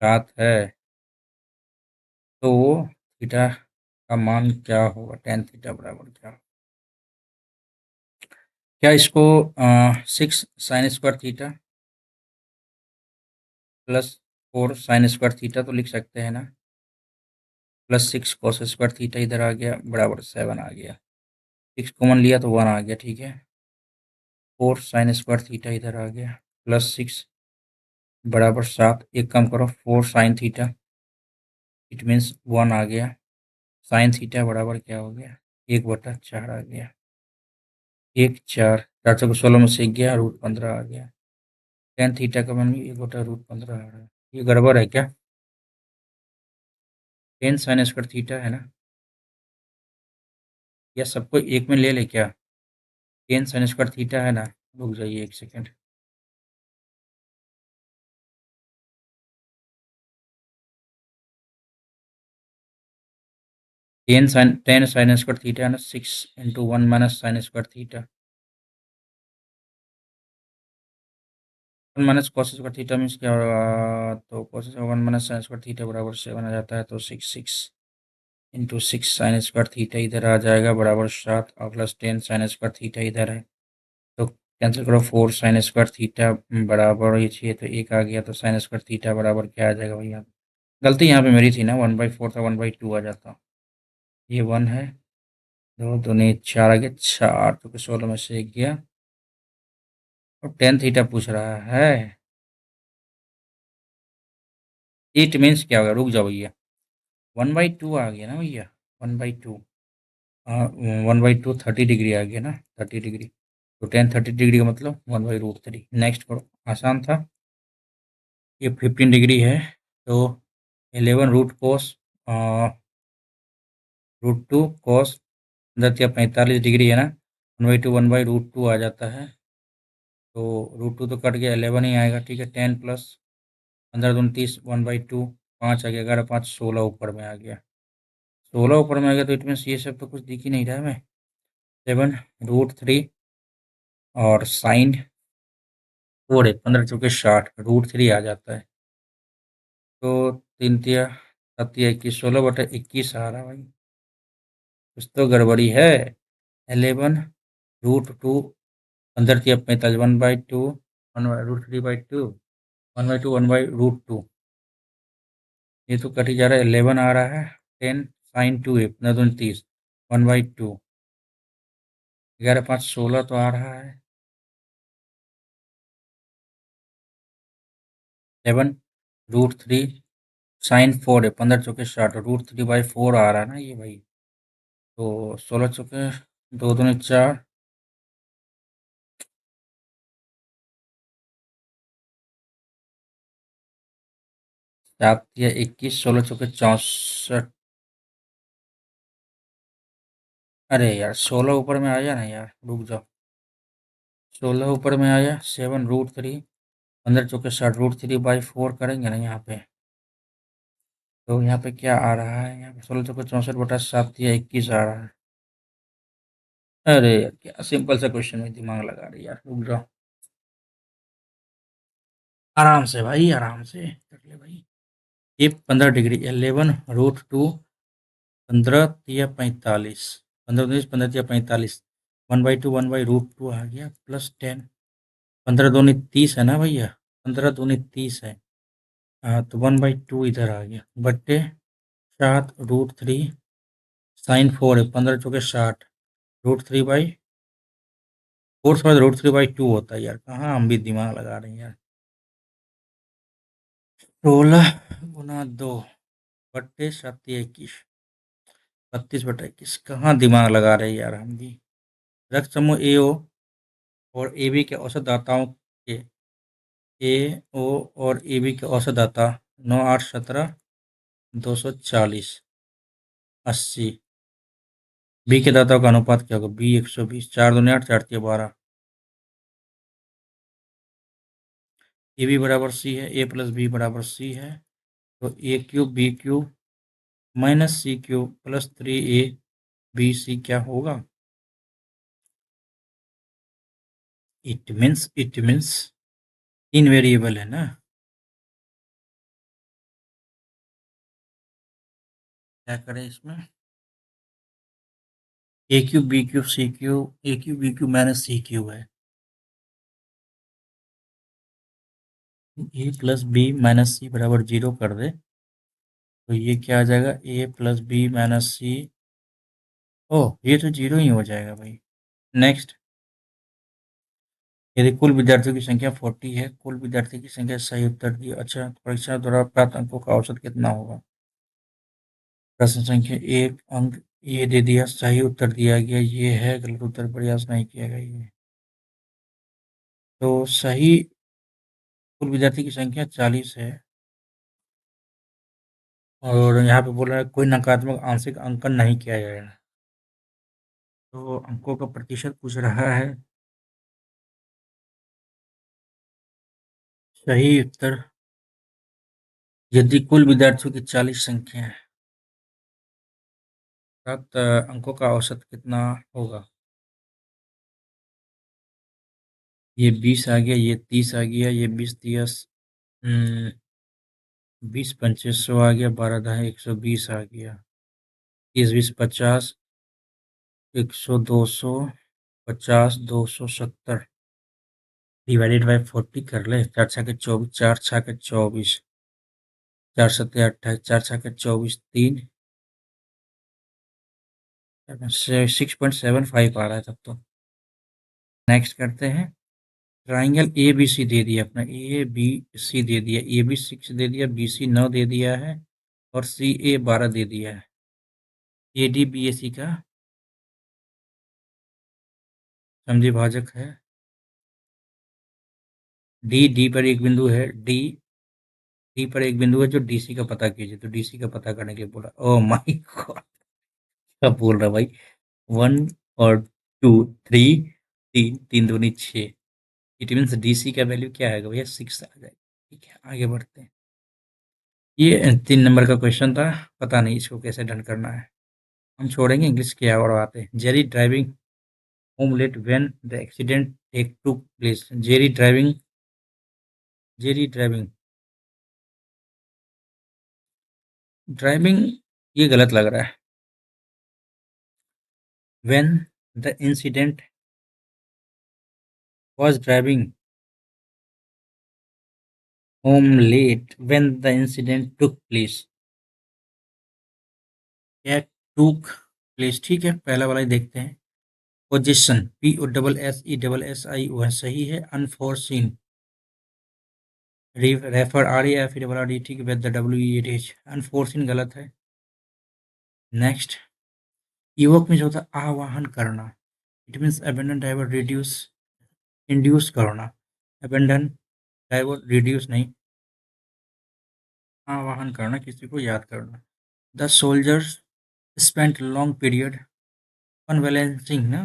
7 है तो थीटा का मान क्या होगा? tan थीटा बराबर क्या? क्या इसको 6 sine square theta plus 4 sine square theta तो लिख सकते हैं ना, प्लस 6 कॉस स्क्वायर थीटा इधर आ गया बराबर 7 आ गया, 6 कॉमन लिया तो 1 आ गया, ठीक है। 4 साइन स्क्वायर थीटा इधर आ गया प्लस 6 बराबर 7, एक कम करो 4 साइन थीटा, इट मीन्स 1 आ गया। साइन थीटा बराबर क्या हो गया? 1/4 आ गया, 1/4 4 को 16 में से गया √15 आ गया। tan थीटा का मान भी 1/√15 आ रहा है। ये गड़बड़ है क्या? tan साइन स्क्वायर थीटा है ना, या सबको एक में ले ले क्या? tan साइन स्क्वायर थीटा है ना, रुक जाइए एक second. tan sine square theta है ना, 6 × 1 minus sine square theta, 1 minus cos square theta means क्या होगा? तो cos 1 minus sine square theta बराबर 7 आ जाता है, तो 6 साइन स्क्वायर थीटा इधर आ जाएगा बराबर 7 और प्लस 10 साइन स्क्वायर थीटा इधर है, तो कैंसिल करो 4 साइन स्क्वायर थीटा बराबर ये चाहिए तो 1 आ गया, तो साइन स्क्वायर थीटा बराबर क्या आ जाएगा भैया? गलती यहाँ पे मेरी थी ना, 1/4 था 1/2 आ जाता। ये 1 है, 2 दूनी 4 आ गया, 4 तो 16 में से 1 गया, और tan थीटा पूछ रहा है। इट मीन्स क्या होगा? रुक जाओ भैया, 1/2 आ गया ना भैया, 1/2, हाँ 1/2 30 डिग्री आ गया ना, 30 डिग्री, तो tan 30 डिग्री का मतलब 1/√3। नेक्स्ट करो, आसान था। ये 15 डिग्री है, तो 11 रूट कोस √2 कोस 45 डिग्री है ना, 1/2 1/√2 आ जाता है, तो √2 तो कट गया, 11 ही आएगा, ठीक है। 10 प्लस 15 दूनी 30, 1/2, 5 आ गया, 11 5 16 ऊपर में आ गया, 16 ऊपर में आ गया, तो इट मीन्स ये सब तो कुछ दिख ही नहीं रहा है हमें। 7√3 और साइन 4 है, 15 चौके 60, √3 आ जाता है, तो 3 तिया 7 तिया 21, 16/21 आ रहा है भाई, कुछ तो गड़बड़ी है। 11√2 15 तिया 45, 1/2 1/√3/2 1/2 1/√2, ये तो कट ही जा रहा है, 11 आ रहा है, 10 साइन 2 है 15 दूनी 30, 1/2, 11 5 16 तो आ रहा है, 7√3 साइन 4 है 15 चौके 60, √3/4 आ रहा है ना ये भाई, तो 16 चौके 2 दूनी 4, 7 या 21, 16 चौके 64, अरे यार 16 ऊपर में आया ना यार, रुक जाओ, 16 ऊपर में आया, 7√3 15 चौके 60, √3/4 करेंगे ना यहाँ पे, तो यहाँ पे क्या आ रहा है? यहाँ पे 16 चौके 64/7 या 21 आ रहा है। अरे यार क्या सिंपल सा क्वेश्चन में दिमाग लगा रही यार, रुक जाओ, आराम से भाई, आराम से कर ले भाई। ये 15 डिग्री, 11√2 15 या 45, 15 15 या 45, 1/2 1/√2 आ गया प्लस 10, 15 दूनी 30 है ना भैया, 15 दूनी 30 है, हाँ तो 1/2 इधर आ गया बट्टे 7√3 साइन 4 है 15 चौके 60, √3/4 से बाद √3/2 होता है यार, कहाँ हम भी दिमाग लगा रहे हैं यार। 16 × 2 बट्टे 7 या 21, 32/21, कहाँ दिमाग लगा रहे हैं यार हम भी। रक्त समूह AO और AB के औसत दाताओं के AO और AB के औसत दाता 9 8 17 240 80, B के दाताओं का अनुपात क्या होगा? B 120, 4 दूनी 8 4 तिया 12, AB बराबर C है, A प्लस B बराबर C है, तो A³ B³ minus C³ plus 3A BC क्या होगा? इट मीन्स तीन वेरिएबल है ना, क्या करें इसमें? ए cube B cube C cube ए क्यूब बी क्यूब माइनस सी क्यूब है। ए प्लस बी माइनस सी बराबर 0 कर दे तो ये क्या आ जाएगा? ए प्लस बी माइनस सी। ओह, ये तो 0 ही हो जाएगा भाई। नेक्स्ट, यदि कुल विद्यार्थियों की संख्या 40 है, कुल विद्यार्थी की संख्या सही उत्तर दिया। अच्छा, परीक्षा द्वारा प्राप्त अंकों का औसत कितना होगा? प्रश्न संख्या 1 अंक ये दे दिया, सही उत्तर दिया गया ये है, गलत उत्तर प्रयास नहीं किया गया ये। तो सही कुल विद्यार्थी की संख्या 40 है और यहाँ पे बोल रहा है कोई नकारात्मक आंशिक अंकन नहीं किया जाएगा। तो अंकों का प्रतिशत पूछ रहा है। सही उत्तर, यदि कुल विद्यार्थियों की 40 संख्या है, प्राप्त अंकों का औसत कितना होगा? ये 20 आ गया, ये 30 आ गया, ये 20 20 25 100 आ गया, 12 10 120 आ गया, 30 20 50 100 200 50 270 डिवाइडेड बाय 40 कर ले। 4 छके 24, 4 छके 24, 4 सत्ते 28, 4 छके 24, 3 6.75 आ रहा है तब तो। नेक्स्ट करते हैं। ट्राइंगल ए बी सी दे दिया अपना, ए बी सी दे दिया, ए बी 6 दे दिया, बी सी 9 दे दिया है और सी ए 12 दे दिया है। ए डी बी ए सी का समझी भाजक है। डी डी पर एक बिंदु है, डी डी पर एक बिंदु है जो डीसी का पता कीजिए। तो डीसी का पता करने के लिए बोला। ओ माय गॉड, क्या बोल रहा भाई? 1 और 2 3, 3 3 दूनी 6। इट मीन्स डीसी का वैल्यू क्या आएगा भैया? 6 आ जाएगा। ठीक है, आगे बढ़ते हैं। ये 3 नंबर का क्वेश्चन था, पता नहीं इसको कैसे डन करना है। हम छोड़ेंगे इंग्लिश के और आते हैं। Jerry driving home late when the accident take took place. Jerry driving driving ये गलत लग रहा है। When the incident was driving home late when the incident took place। क्या took place? ठीक है, पहला वाला ही देखते हैं। पोजीशन POSSESSI वह सही है। अनफोर्सीन रेफर REF ठीक है, विद द WEH अनफोर्सीन गलत है। नेक्स्ट, इवोक मीन्स होता है आवाहन करना। It means abandon driver reduce induce करना। अबेंडन ड्राइवर रिड्यूस नहीं, आवाहन करना, किसी को याद करना। The soldiers spent long period convalescing ना,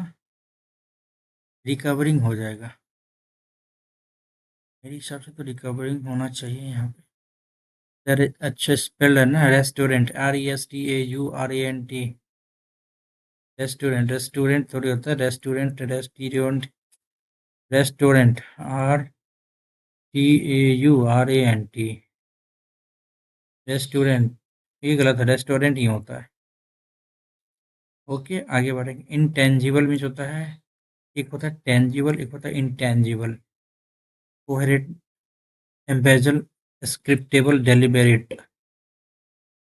रिकवरिंग हो जाएगा मेरे हिसाब से। तो रिकवरिंग होना चाहिए यहाँ पे। अच्छा स्पेल है ना, रेस्टोरेंट RESTAURANT। रेस्टोरेंट रेस्टोरेंट थोड़ी होता है, restaurant restaurant restaurant RTAURANT restaurant. ये गलत है, रेस्टोरेंट ही होता है। ओके, आगे बढ़ेंगे। इनटेंजिबल मीन्स होता है, एक होता है टेंजिबल, एक होता है intangible. Coherent, embezzle, scriptable, deliberate.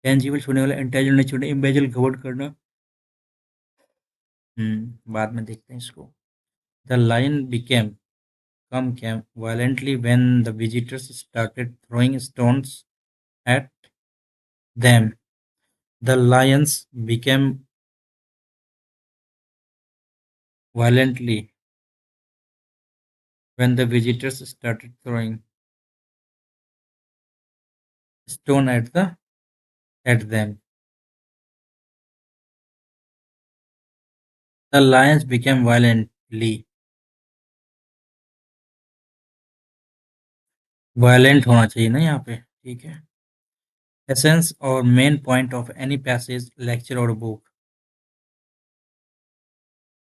Tangible छूने वाला, इंटेंजिबल नहीं छूने, एम्बेजल घमंड करना। बाद में देखते हैं इसको। The lion became come came violently when the visitors started throwing stones at them. The lions became violently when the visitors started throwing stone at them। The lions became violently, violent होना चाहिए ना यहाँ पे। ठीक है। Essence और main point of any passage, lecture और book.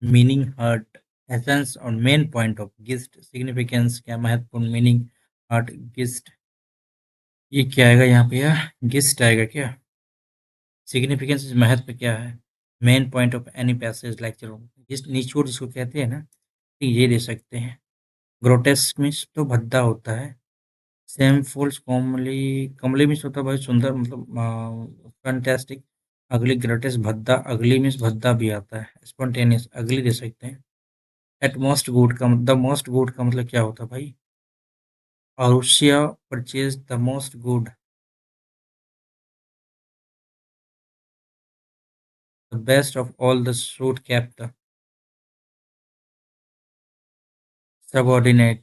Meaning heart. Essence और main point of gist, significance क्या महत्वपूर्ण, मीनिंग हर्ट गिस्ट। ये क्या आएगा यहाँ पे यार? गिस्ट आएगा क्या? सिग्निफिकेंस महत्व क्या है? Main point of any passage lecture जिस निचोड़ जिसको कहते हैं ना, कि ये दे सकते हैं। ग्रोटेस्क मीन्स तो भद्दा होता है। शेमफुल कॉमली कमली मीन्स होता है भाई सुंदर मतलब फैंटास्टिक। अगली ग्रेटेस्ट भद्दा अगली मीन्स भद्दा भी आता है। स्पॉन्टेनियस अगली दे सकते हैं। एट मोस्ट गुड का द मोस्ट गुड का मतलब क्या होता है भाई? अरुषिया purchase the most good the best of all the suit kept subordinate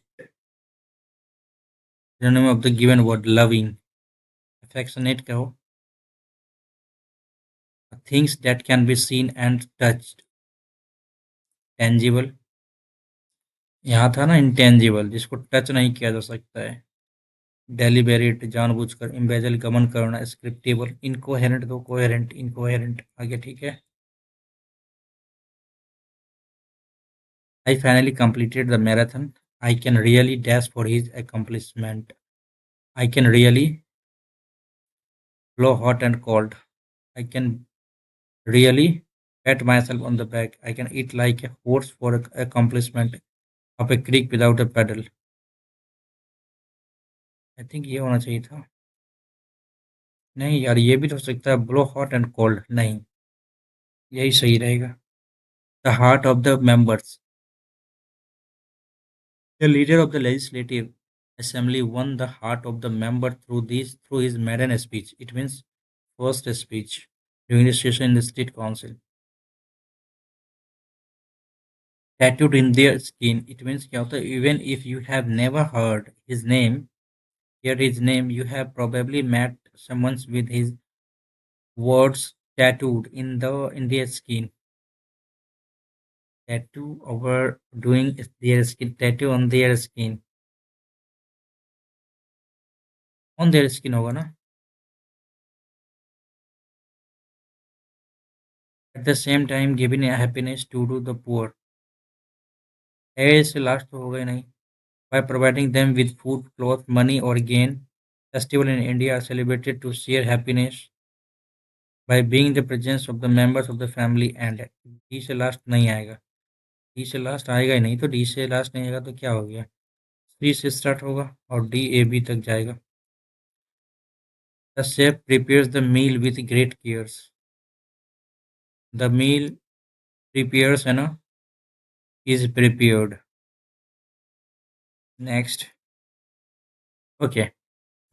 synonym of the given word loving affectionate कहो things that can be seen and touched tangible यहाँ था ना इंटेंजिबल जिसको टच नहीं किया जा सकता है। डेलिबरेट जानबूझकर इम्बेजल गमन करना स्क्रिप्टेबल इनकोहेरेंट दो कोहेरेंट इनकोहेरेंट आगे ठीक है। I finally completed the marathon. I can really dash for his accomplishment. I can really blow hot and cold. I can really pat myself on the back. I can eat like a horse for accomplishment of a creek without a paddle. I think ये होना चाहिए था। नहीं यार ये भी तो हो सकता है ब्लो हॉट एंड कोल्ड नहीं। यही सही रहेगा। The heart of the members the leader of the legislative assembly won the heart of the member through his maiden speech. It means first speech during the session in the state council. Tattooed in their skin. It means क्या होता है? Even if you have never heard his name, heard his name, you have probably met someone with his words tattooed in their skin. Tattoo over doing their skin. Tattoo on their skin होगा ना? At the same time giving a happiness to the poor. ए से last तो होगा ही नहीं। By providing them with food, cloth, money or gain. Festival in India are celebrated to share happiness by being the presence of the members of the family and D से last नहीं आएगा। D से last आएगा ही नहीं तो D से last नहीं आएगा तो क्या हो गया? सी से स्टार्ट होगा और डी ए बी तक जाएगा। The chef prepares the meal with great cares. The meal prepares है ना is prepared. Next okay.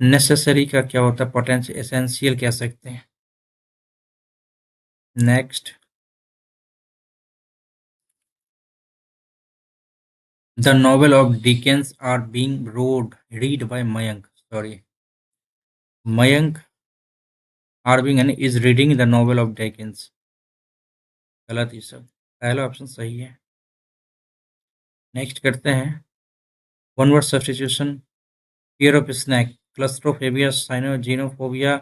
Necessary का क्या होता है? पोटेंशियल एसेंशियल कह सकते हैं। Next the novel of Dickens are being read by Mayank sorry Mayank are being is reading the novel of Dickens. गलत ये सब। पहला ऑप्शन सही है। नेक्स्ट करते हैं one word substitution. Fear of snake claustrophobia cynogenophobia.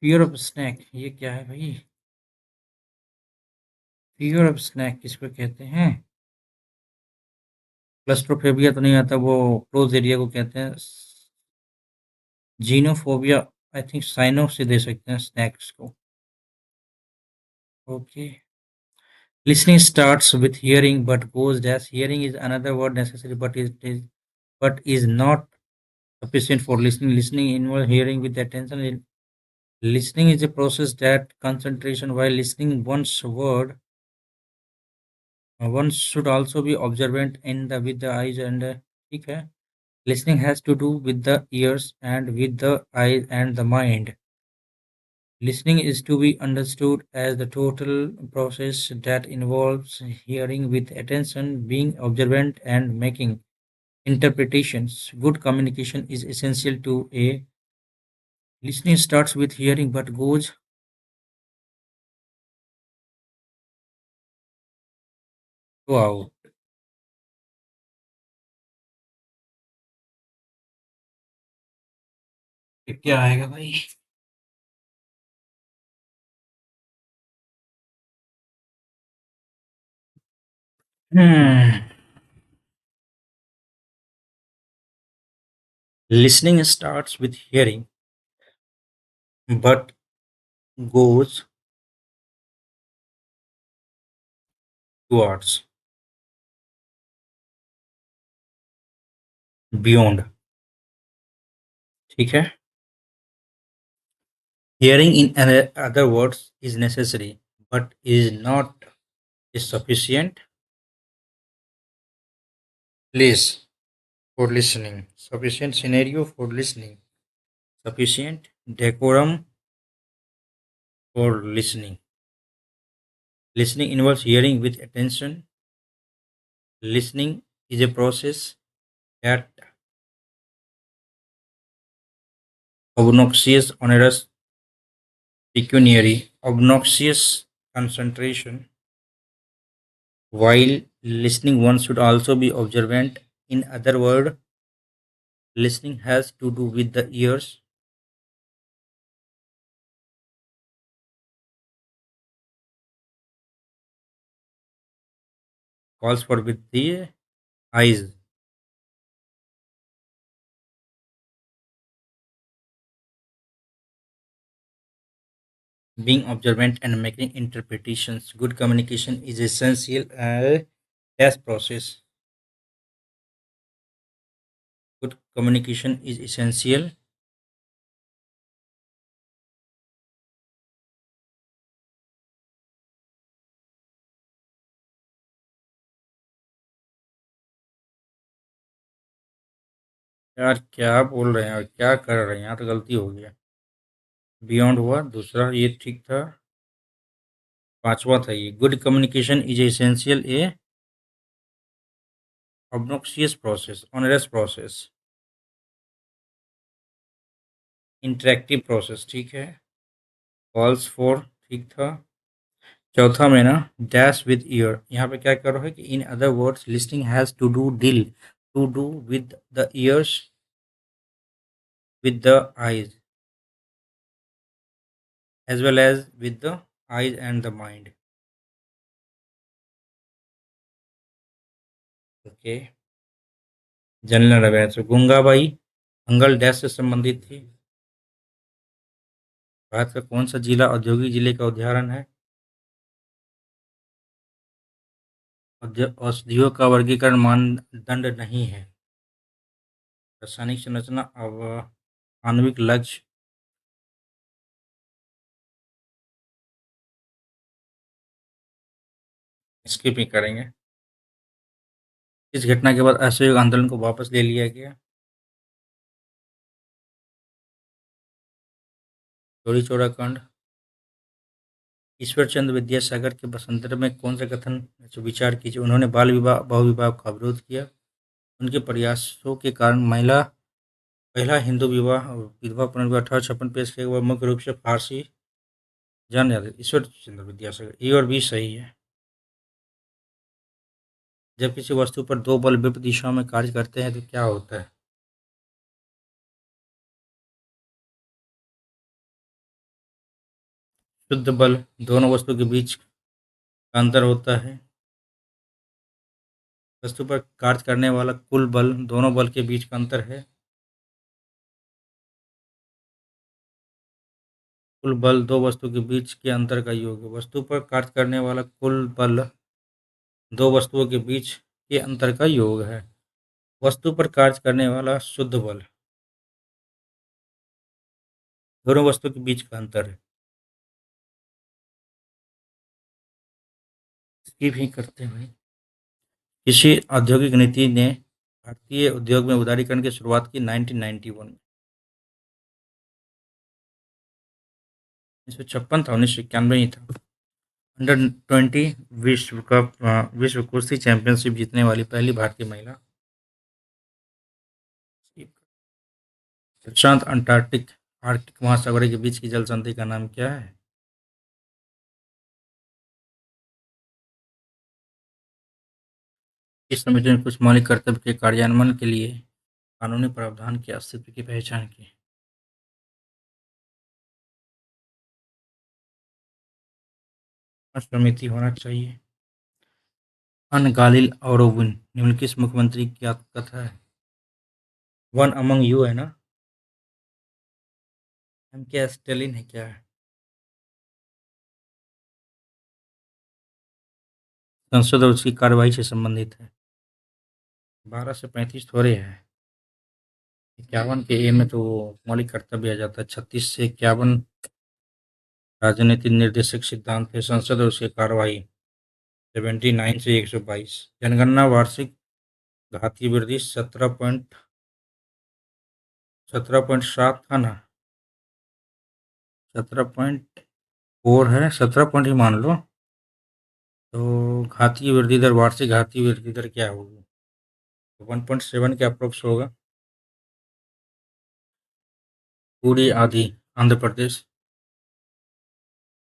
Fear of snake ये क्या है भाई? फियर ऑफ स्नैक किसको कहते हैं? क्लस्ट्रोफेबिया तो नहीं आता वो क्लोज एरिया को कहते हैं। जीनोफोबिया आई थिंक साइनो से दे सकते हैं स्नैक्स को। Okay. Listening starts with hearing but goes dash hearing is another word necessary but is not sufficient for listening. Listening involves hearing with attention. Listening is a process that concentration while listening one should also be observant in the with the eyes and ठीक है। Listening has to do with the ears and with the eyes and the mind. Listening is to be understood as the total process that involves hearing with attention, being observant, and making interpretations. Good communication is essential to a listening starts with hearing but goes wow. क्या आएगा भाई? Hmm. Listening starts with hearing, but goes towards, beyond। ठीक है। Hearing in other words is necessary, but is not a sufficient place for listening, sufficient scenario for listening, sufficient decorum for listening. Listening involves hearing with attention. Listening is a process that obnoxious, onerous, pecuniary, obnoxious concentration. While listening, one should also be observant. In other words, listening has to do with the ears, calls for with the eyes. Being observant and making interpretations. Good communication is essential test process. Good communication is essential। यार क्या बोल रहे हैं और क्या कर रहे हैं, यहाँ तो गलती हो गया। बियॉन्ड हुआ दूसरा, ये ठीक था। पांचवा था ये, good communication is essential a obnoxious process, onerous process, interactive process. ठीक है। कॉल्स फॉर ठीक था। चौथा में ना, डैश विद ईयर, यहाँ पे क्या कर रहा है कि in other words listing has to do deal to do with the ears, with the eyes, as well as with the eyes and the mind। Okay. General awareness, Gangabai अंगल dash से संबंधित थी। भारत का कौन सा जिला औद्योगिक जिले का उदाहरण है? औषधियों का वर्गीकरण मानदंड नहीं है। रासायनिक संरचना अब आणविक लक्ष्य। स्किप ही करेंगे। इस घटना के बाद असहयोग आंदोलन को वापस ले लिया गया। चौरी चौरा कांड। ईश्वर चंद्र विद्यासागर के संदर्भ में कौन सा कथन जो विचार कीजिए? उन्होंने बाल विवाह बहुविवाह का विरोध किया। उनके प्रयासों के कारण महिला पहला हिंदू विवाह विधवा पुनर्विवाह 1856 पेश किया गया, मुख्य रूप से फारसी जान जाते ईश्वर चंद्र विद्यासागर। ए और बी सही है। जब किसी वस्तु पर दो बल विपरीत दिशाओं में कार्य करते हैं तो क्या होता है? शुद्ध बल। दोनों वस्तु के बीच का अंतर होता है। वस्तु पर कार्य करने वाला कुल बल दोनों बल के बीच का अंतर है। कुल बल दो वस्तु के बीच के अंतर का योग है। वस्तु पर कार्य करने वाला कुल बल दो वस्तुओं के बीच के अंतर का योग है। वस्तु पर कार्य करने वाला शुद्ध बल दोनों वस्तु के बीच का अंतर है। इसकी भी करते हुए किसी औद्योगिक नीति ने भारतीय उद्योग में उदारीकरण की शुरुआत की 1991 में। 1956 था, 1991 ही था। अंडर 20 विश्व कप विश्व कुश्ती चैंपियनशिप जीतने वाली पहली भारतीय महिला। प्रशांत अंटार्कटिक आर्कटिक महासागरों के बीच की जल संधि का नाम क्या है? इस समिति ने कुछ मौलिक कर्तव्य के कार्यान्वयन के लिए कानूनी प्रावधान के अस्तित्व की पहचान की। समिति होना चाहिए। अनगालिल औरोविन निम्नलिखित मुख्यमंत्री की आत्मकथा है। वन अमंग यू है ना? एम के स्टेलिन है क्या है? संसद और उसकी कार्यवाही से संबंधित है। 12 से 35 थोड़े है। 51 के ए में तो मौलिक कर्तव्य आ जाता है। 36 से 51 राजनीतिक निर्देशक सिद्धांत है। संसद और उसकी कार्यवाही 79 से 122। जनगणना वार्षिक घातीय वृद्धि 17.7 था ना, 17.4 है, 17 पॉइंट ही मान लो। तो घातीय वृद्धि दर, वार्षिक घातीय वृद्धि दर क्या होगी? 1.7 के अप्रोक्स होगा। पूरी आधी आंध्र प्रदेश।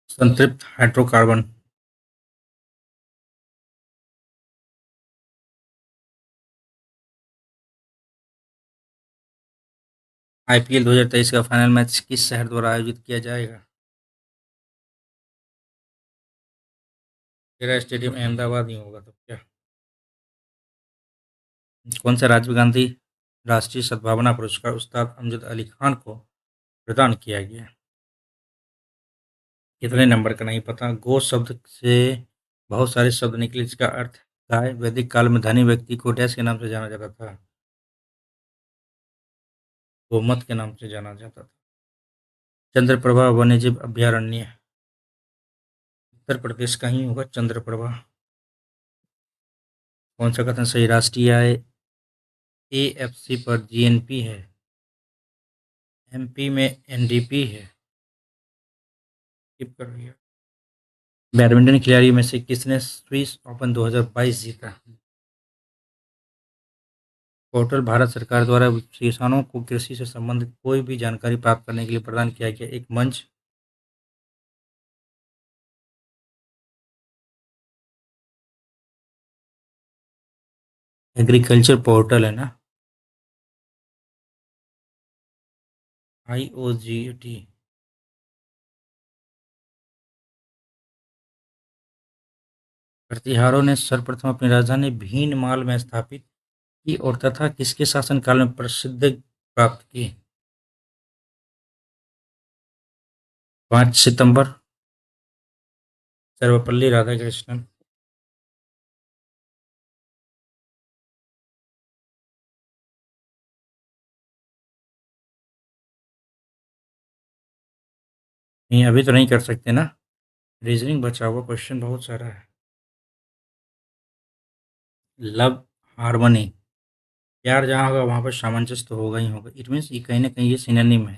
संतृप्त हाइड्रोकार्बन। आईपीएल 2023 का फाइनल मैच किस शहर द्वारा आयोजित किया जाएगा? तेरा स्टेडियम अहमदाबाद ही होगा तो क्या। कौन सा राजीव गांधी राष्ट्रीय सद्भावना पुरस्कार उस्ताद अमजद अली खान को प्रदान किया गया? कितने नंबर का नहीं पता। गो शब्द से बहुत सारे शब्द निकले जिसका अर्थ गाय। वैदिक काल में धनी व्यक्ति को डैश के नाम से जाना जाता था। गोमत के नाम से जाना जाता था। चंद्रप्रभा वन्यजीव अभयारण्य उत्तर प्रदेश का ही होगा चंद्रप्रभा। कौन सा कथन सही? राष्ट्रीय आय एएफसी पर जीएनपी है। एमपी में एनडीपी है। स्किप कर रही है। बैडमिंटन खिलाड़ी में से किसने स्विस ओपन 2022 जीता? पोर्टल भारत सरकार द्वारा किसानों को कृषि से संबंधित कोई भी जानकारी प्राप्त करने के लिए प्रदान किया गया एक मंच। एग्रीकल्चर पोर्टल है ना, IOGT। प्रतिहारों ने सर्वप्रथम अपनी राजधानी भीनमाल में स्थापित की और तथा किसके शासनकाल में प्रसिद्ध प्राप्त की? 5 सितंबर। सर्वपल्ली राधाकृष्णन। नहीं, अभी तो नहीं कर सकते ना, रीजनिंग बचा हुआ क्वेश्चन बहुत सारा है। लव हार्मनी, प्यार जहाँ होगा वहाँ पर सामंजस्य तो होगा ही होगा। इट मीन्स ये कहीं ना कहीं ये सिनोनिम है।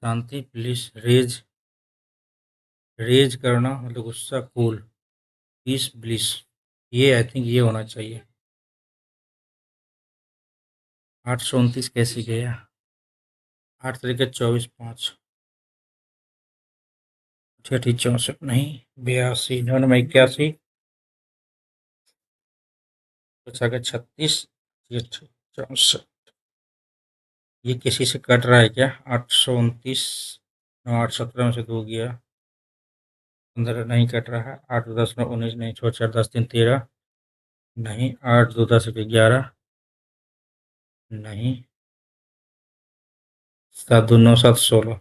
शांति प्लीज, रेज, रेज करना मतलब गुस्सा, कूल, पीस ब्लिस, ये आई थिंक ये होना चाहिए। 829 कैसे गया? 8 तारीख 24/5। 64 नहीं, 82 9 81। 36। 64। ये किसी से कट रहा है क्या? 829। 817 में से 2 गया। 15 नहीं कट रहा है। 8 2 10 9 19 नहीं। 6 4 10 3 13 नहीं। 8 2 10 11 नहीं। 7 2 9 7 16।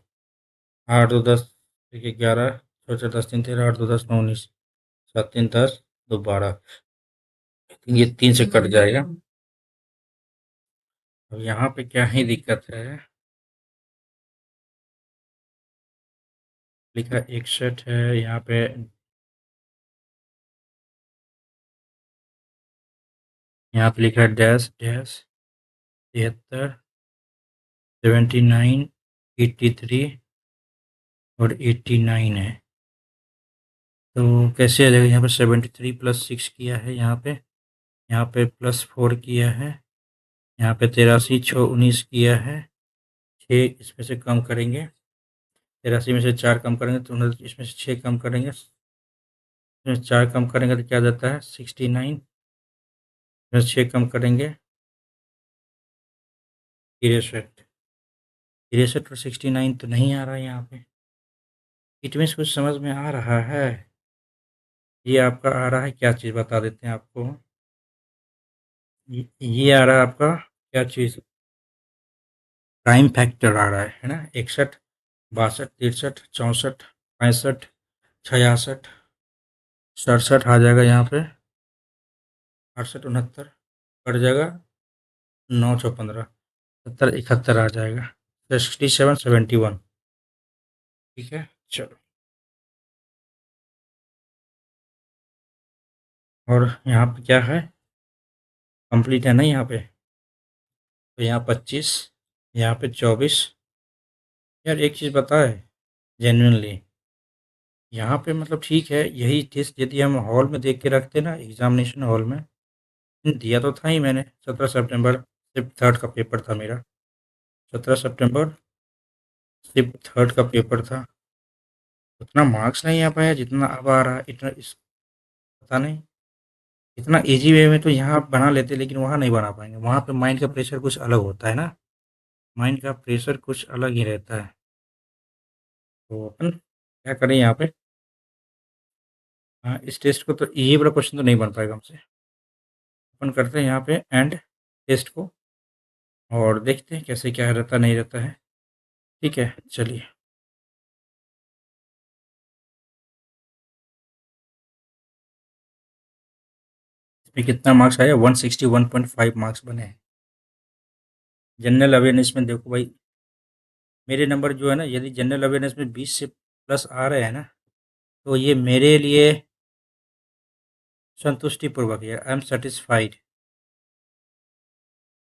8 2 10 11। 6 4 10 3 13। 8 2 10 9 19। 7 3 10 2 12। ये 3 से कट जाएगा। अब यहाँ पे क्या ही दिक्कत है? लिखा 61 है यहाँ पे। यहाँ पे लिखा है डैश डैश 73, 79, 83 और 89 है। तो कैसे आ जाएगा? यहाँ पे 73 + 6 किया है, यहाँ पे +4 किया है, यहाँ पे 83 6 19 किया है। 6 इसमें से कम करेंगे, 83 में से 4 कम करेंगे तो इसमें से 6 कम करेंगे, इसमें 4 कम करेंगे तो क्या जाता है? 69। इसमें 6 कम करेंगे 63। 63 और 69 तो नहीं आ रहा है यहाँ पे। इट मीन्स कुछ समझ में आ रहा है। ये आपका आ रहा है क्या चीज़, बता देते हैं आपको। ये आ रहा है आपका क्या चीज़? प्राइम फैक्टर आ रहा है ना। 61, 62, 63, 64, 65, 66, 67 आ जाएगा यहाँ पे, 68 69 कट जाएगा, 9 6 15 70 71 आ जाएगा, 67 71। ठीक है, चलो। और यहाँ पे क्या है, कंप्लीट है ना यहाँ पे, तो यहाँ 25, यहाँ पे 24। यार एक चीज़ पता है, जेन्युइनली यहाँ पे मतलब ठीक है, यही टेस्ट यदि हम हॉल में देख के रखते ना, एग्जामिनेशन हॉल में दिया तो था ही मैंने, 17 सितंबर, सिर्फ थर्ड का पेपर था मेरा, 17 सितंबर, सिर्फ थर्ड का पेपर था। उतना मार्क्स नहीं आ पाया जितना अब आ रहा है, इतना इस पता नहीं, इतना इजी वे में तो यहाँ बना लेते, लेकिन वहाँ नहीं बना पाएंगे, वहाँ पे माइंड का प्रेशर कुछ अलग होता है ना, माइंड का प्रेशर कुछ अलग ही रहता है। तो अपन क्या करें यहाँ पे, हाँ इस टेस्ट को तो ये वाला क्वेश्चन तो नहीं बन पाएगा हमसे, अपन करते हैं यहाँ पे एंड टेस्ट को, और देखते हैं कैसे क्या रहता नहीं रहता है। ठीक है, चलिए। इसमें कितना मार्क्स आया, 161.5 मार्क्स बने हैं। जनरल अवेयरनेस में देखो भाई, मेरे नंबर जो है ना, यदि जनरल अवेयरनेस में 20 से प्लस आ रहे हैं ना, तो ये मेरे लिए संतुष्टिपूर्वक है, आई एम सेटिस्फाइड।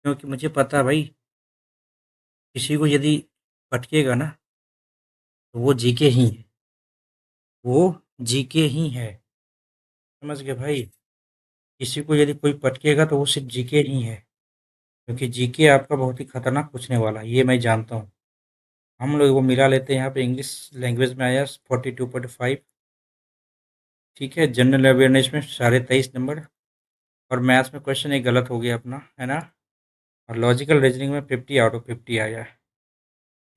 क्योंकि मुझे पता है भाई, किसी को यदि पटकेगा ना, तो वो जीके ही है, वो जीके ही है, समझ गए भाई। किसी को यदि कोई पटकेगा तो वो सिर्फ जीके ही है, क्योंकि जीके आपका बहुत ही खतरनाक पूछने वाला है, ये मैं जानता हूँ। हम लोग वो मिला लेते हैं, यहाँ पे इंग्लिश लैंग्वेज में आया 42.5। ठीक है, जनरल अवेयरनेस में 23.5 नंबर, और मैथ्स में क्वेश्चन एक गलत हो गया अपना, है ना, और लॉजिकल रीजनिंग में 50 आउट ऑफ 50 आया है।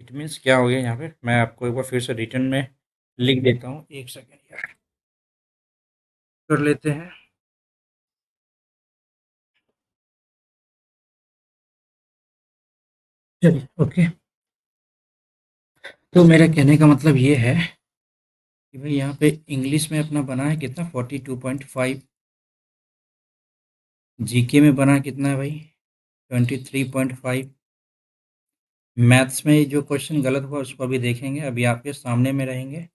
इट मीन्स क्या हो गया यहाँ पे, मैं आपको एक बार फिर से रिटर्न में लिख देता हूँ, एक सेकेंड यार, कर लेते हैं। चलिए, ओके। तो मेरा कहने का मतलब ये है कि भाई यहाँ पे इंग्लिश में अपना बना है कितना, 42.5। जीके में बना कितना है भाई, 23.5। मैथ्स में जो क्वेश्चन गलत हुआ उसको अभी देखेंगे, अभी आपके सामने में रहेंगे, और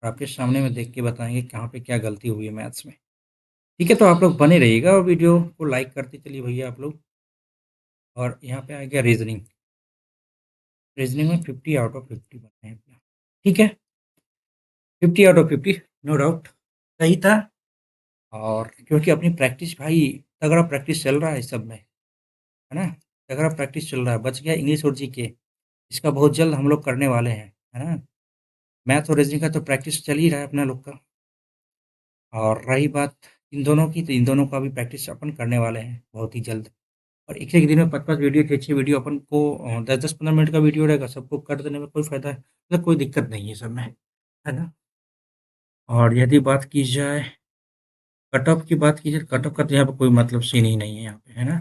आपके सामने में देख के बताएंगे कहाँ पे क्या गलती हुई है मैथ्स में। ठीक है, तो आप लोग बने रहिएगा और वीडियो को लाइक करते चलिए भैया आप लोग। और यहाँ पे आ गया रीजनिंग, रीजनिंग में 50 आउट ऑफ 50 बने हैं अपना। ठीक है, 50 आउट ऑफ 50, नो डाउट सही था। और क्योंकि अपनी प्रैक्टिस भाई, तगड़ा प्रैक्टिस चल रहा है इस सब में, है ना, तगड़ा प्रैक्टिस चल रहा है, बच गया इंग्लिश और जीके, इसका बहुत जल्द हम लोग करने वाले हैं, है ना। मैथ और रीजनिंग का तो प्रैक्टिस चल ही रहा है अपना लोग का, और रही बात इन दोनों की, तो इन दोनों का भी प्रैक्टिस अपन करने वाले हैं बहुत ही जल्द। और एक दिन में 5 5 वीडियो की अच्छी वीडियो अपन को, 10 10 15 मिनट का वीडियो रहेगा, सबको कर देने में कोई फ़ायदा है, मतलब कोई दिक्कत नहीं है सब में, है ना। और यदि बात की जाए, कट ऑफ की बात की जाए, कट ऑफ का तो यहाँ पे कोई मतलब सीन ही नहीं है यहाँ पे, है ना।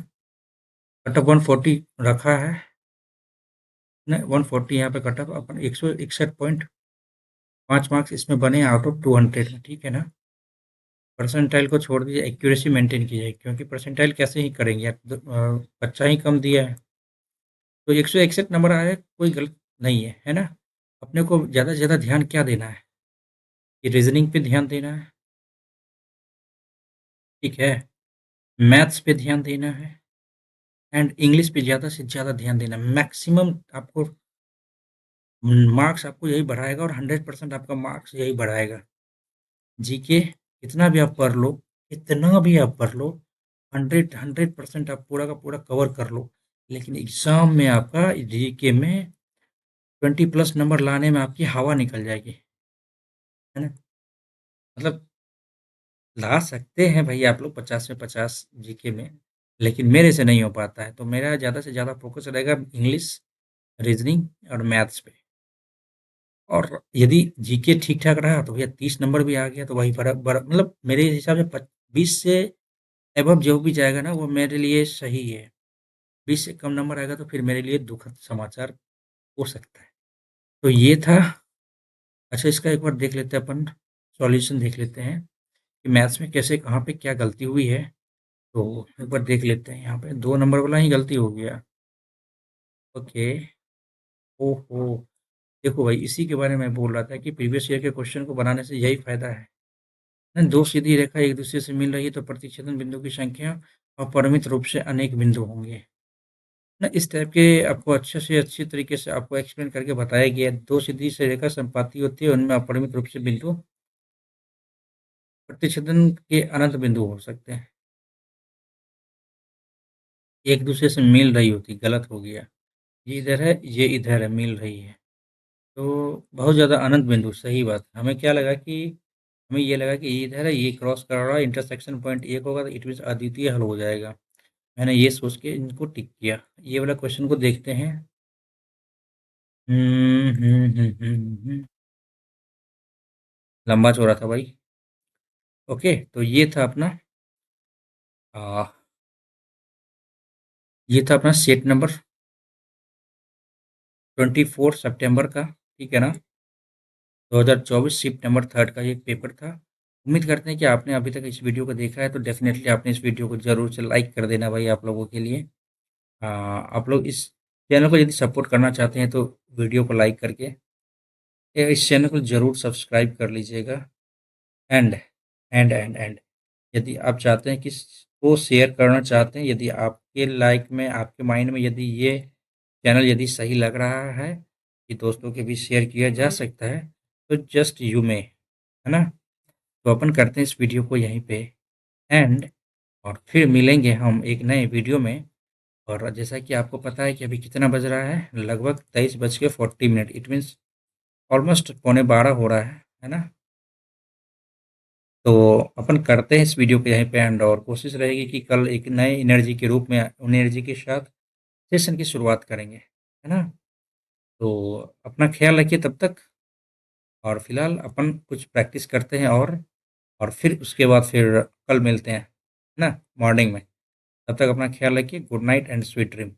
कट ऑफ 140 रखा है ना, 140 यहाँ पे कट ऑफ, अपन 161.5 मार्क्स इसमें बने आउट ऑफ 200 में, ठीक है ना। परसेंटाइल को छोड़ दीजिए, एक्यूरेसी मेंटेन कीजिए, क्योंकि परसेंटाइल कैसे ही करेंगे यार, बच्चा ही कम दिया है, तो 161 नंबर आया, कोई गलत नहीं है, है ना। अपने को ज़्यादा से ज़्यादा ध्यान क्या देना है, कि रीजनिंग पे ध्यान देना है, ठीक है, मैथ्स पे ध्यान देना है, एंड इंग्लिश पे ज़्यादा से ज़्यादा ध्यान देना है। मैक्सिमम आपको मार्क्स आपको यही बढ़ाएगा, और 100% आपका मार्क्स यही बढ़ाएगा। जीके इतना भी आप पढ़ लो, इतना भी आप पढ़ लो, 100% आप पूरा का पूरा कवर कर लो, लेकिन एग्ज़ाम में आपका जीके में 20 प्लस नंबर लाने में आपकी हवा निकल जाएगी, है ना। मतलब ला सकते हैं भाई आप लोग 50 में 50 जीके में, लेकिन मेरे से नहीं हो पाता है, तो मेरा ज़्यादा से ज़्यादा फोकस रहेगा इंग्लिश, रीजनिंग और मैथ्स पे। और यदि जीके ठीक ठाक रहा तो भैया 30 नंबर भी आ गया, तो वही बड़ा बड़ा मतलब मेरे हिसाब से 20 से एबव जो भी जाएगा ना, वो मेरे लिए सही है। 20 से कम नंबर आएगा तो फिर मेरे लिए दुखद समाचार हो सकता है। तो ये था। अच्छा, इसका एक बार देख लेते हैं अपन, सॉल्यूशन देख लेते हैं कि मैथ्स में कैसे कहाँ पे क्या गलती हुई है, तो एक बार देख लेते हैं। यहाँ पे 2 नंबर वाला ही गलती हो गया। ओके, ओहो! देखो भाई, इसी के बारे में बोल रहा था कि प्रीवियस ईयर के क्वेश्चन को बनाने से यही फ़ायदा है। ना 2 सीधी रेखा एक-दूसरे से मिल रही है तो प्रतिच्छेदन बिंदु की संख्या अपरिमित रूप से अनेक बिंदु होंगे। ना इस टाइप के आपको अच्छे से अच्छी तरीके से आपको एक्सप्लेन करके बताया गया है। 2 सीधी सी रेखा संपाती होती है, उनमें अपरिमित रूप से बिंदु प्रतिच्छेदन के अनंत बिंदु हो सकते हैं। एक-दूसरे से मिल रही होती, गलत हो गया। ये इधर है, ये इधर है, मिल रही है। तो बहुत ज़्यादा अनंत बिंदु, सही बात। हमें क्या लगा कि हमें ये लगा कि ये इधर है, ये क्रॉस कर रहा है, इंटरसेक्शन पॉइंट एक होगा तो इट मीन्स अद्वितीय हल हो जाएगा। मैंने ये सोच के इनको टिक किया। ये वाला क्वेश्चन को देखते हैं। लंबा चौड़ा था भाई। ओके, तो आ, ये था अपना सेट नंबर 24 सितंबर का, ठीक है ना? 2024 सितंबर 3 का ये पेपर था। उम्मीद करते हैं कि आपने अभी तक इस वीडियो को देखा है तो डेफ़िनेटली आपने इस वीडियो को ज़रूर से लाइक कर देना भाई आप लोगों के लिए। आप लोग इस चैनल को यदि सपोर्ट करना चाहते हैं तो वीडियो को लाइक करके या इस चैनल को ज़रूर सब्सक्राइब कर लीजिएगा। एंड एंड यदि आप चाहते हैं कि इसको शेयर करना चाहते हैं, यदि आपके लाइक में, आपके माइंड में यदि ये चैनल यदि सही लग रहा है कि दोस्तों के बीच शेयर किया जा सकता है, तो जस्ट यू मे, है ना? तो अपन करते हैं इस वीडियो को यहीं पे एंड, और फिर मिलेंगे हम एक नए वीडियो में। और जैसा कि आपको पता है कि अभी कितना बज रहा है, लगभग 23:40। इट मीन्स ऑलमोस्ट पौने 12 हो रहा है ना? तो अपन करते हैं इस वीडियो को यहीं पे एंड, और कोशिश रहेगी कि कल एक नए एनर्जी के रूप में, एनर्जी के साथ सेशन की शुरुआत करेंगे, है ना? तो अपना ख्याल रखिए तब तक, और फिलहाल अपन कुछ प्रैक्टिस करते हैं, और फिर उसके बाद फिर कल मिलते हैं, है ना? मॉर्निंग में। तब तक अपना ख्याल रखिए। Good night and sweet dream.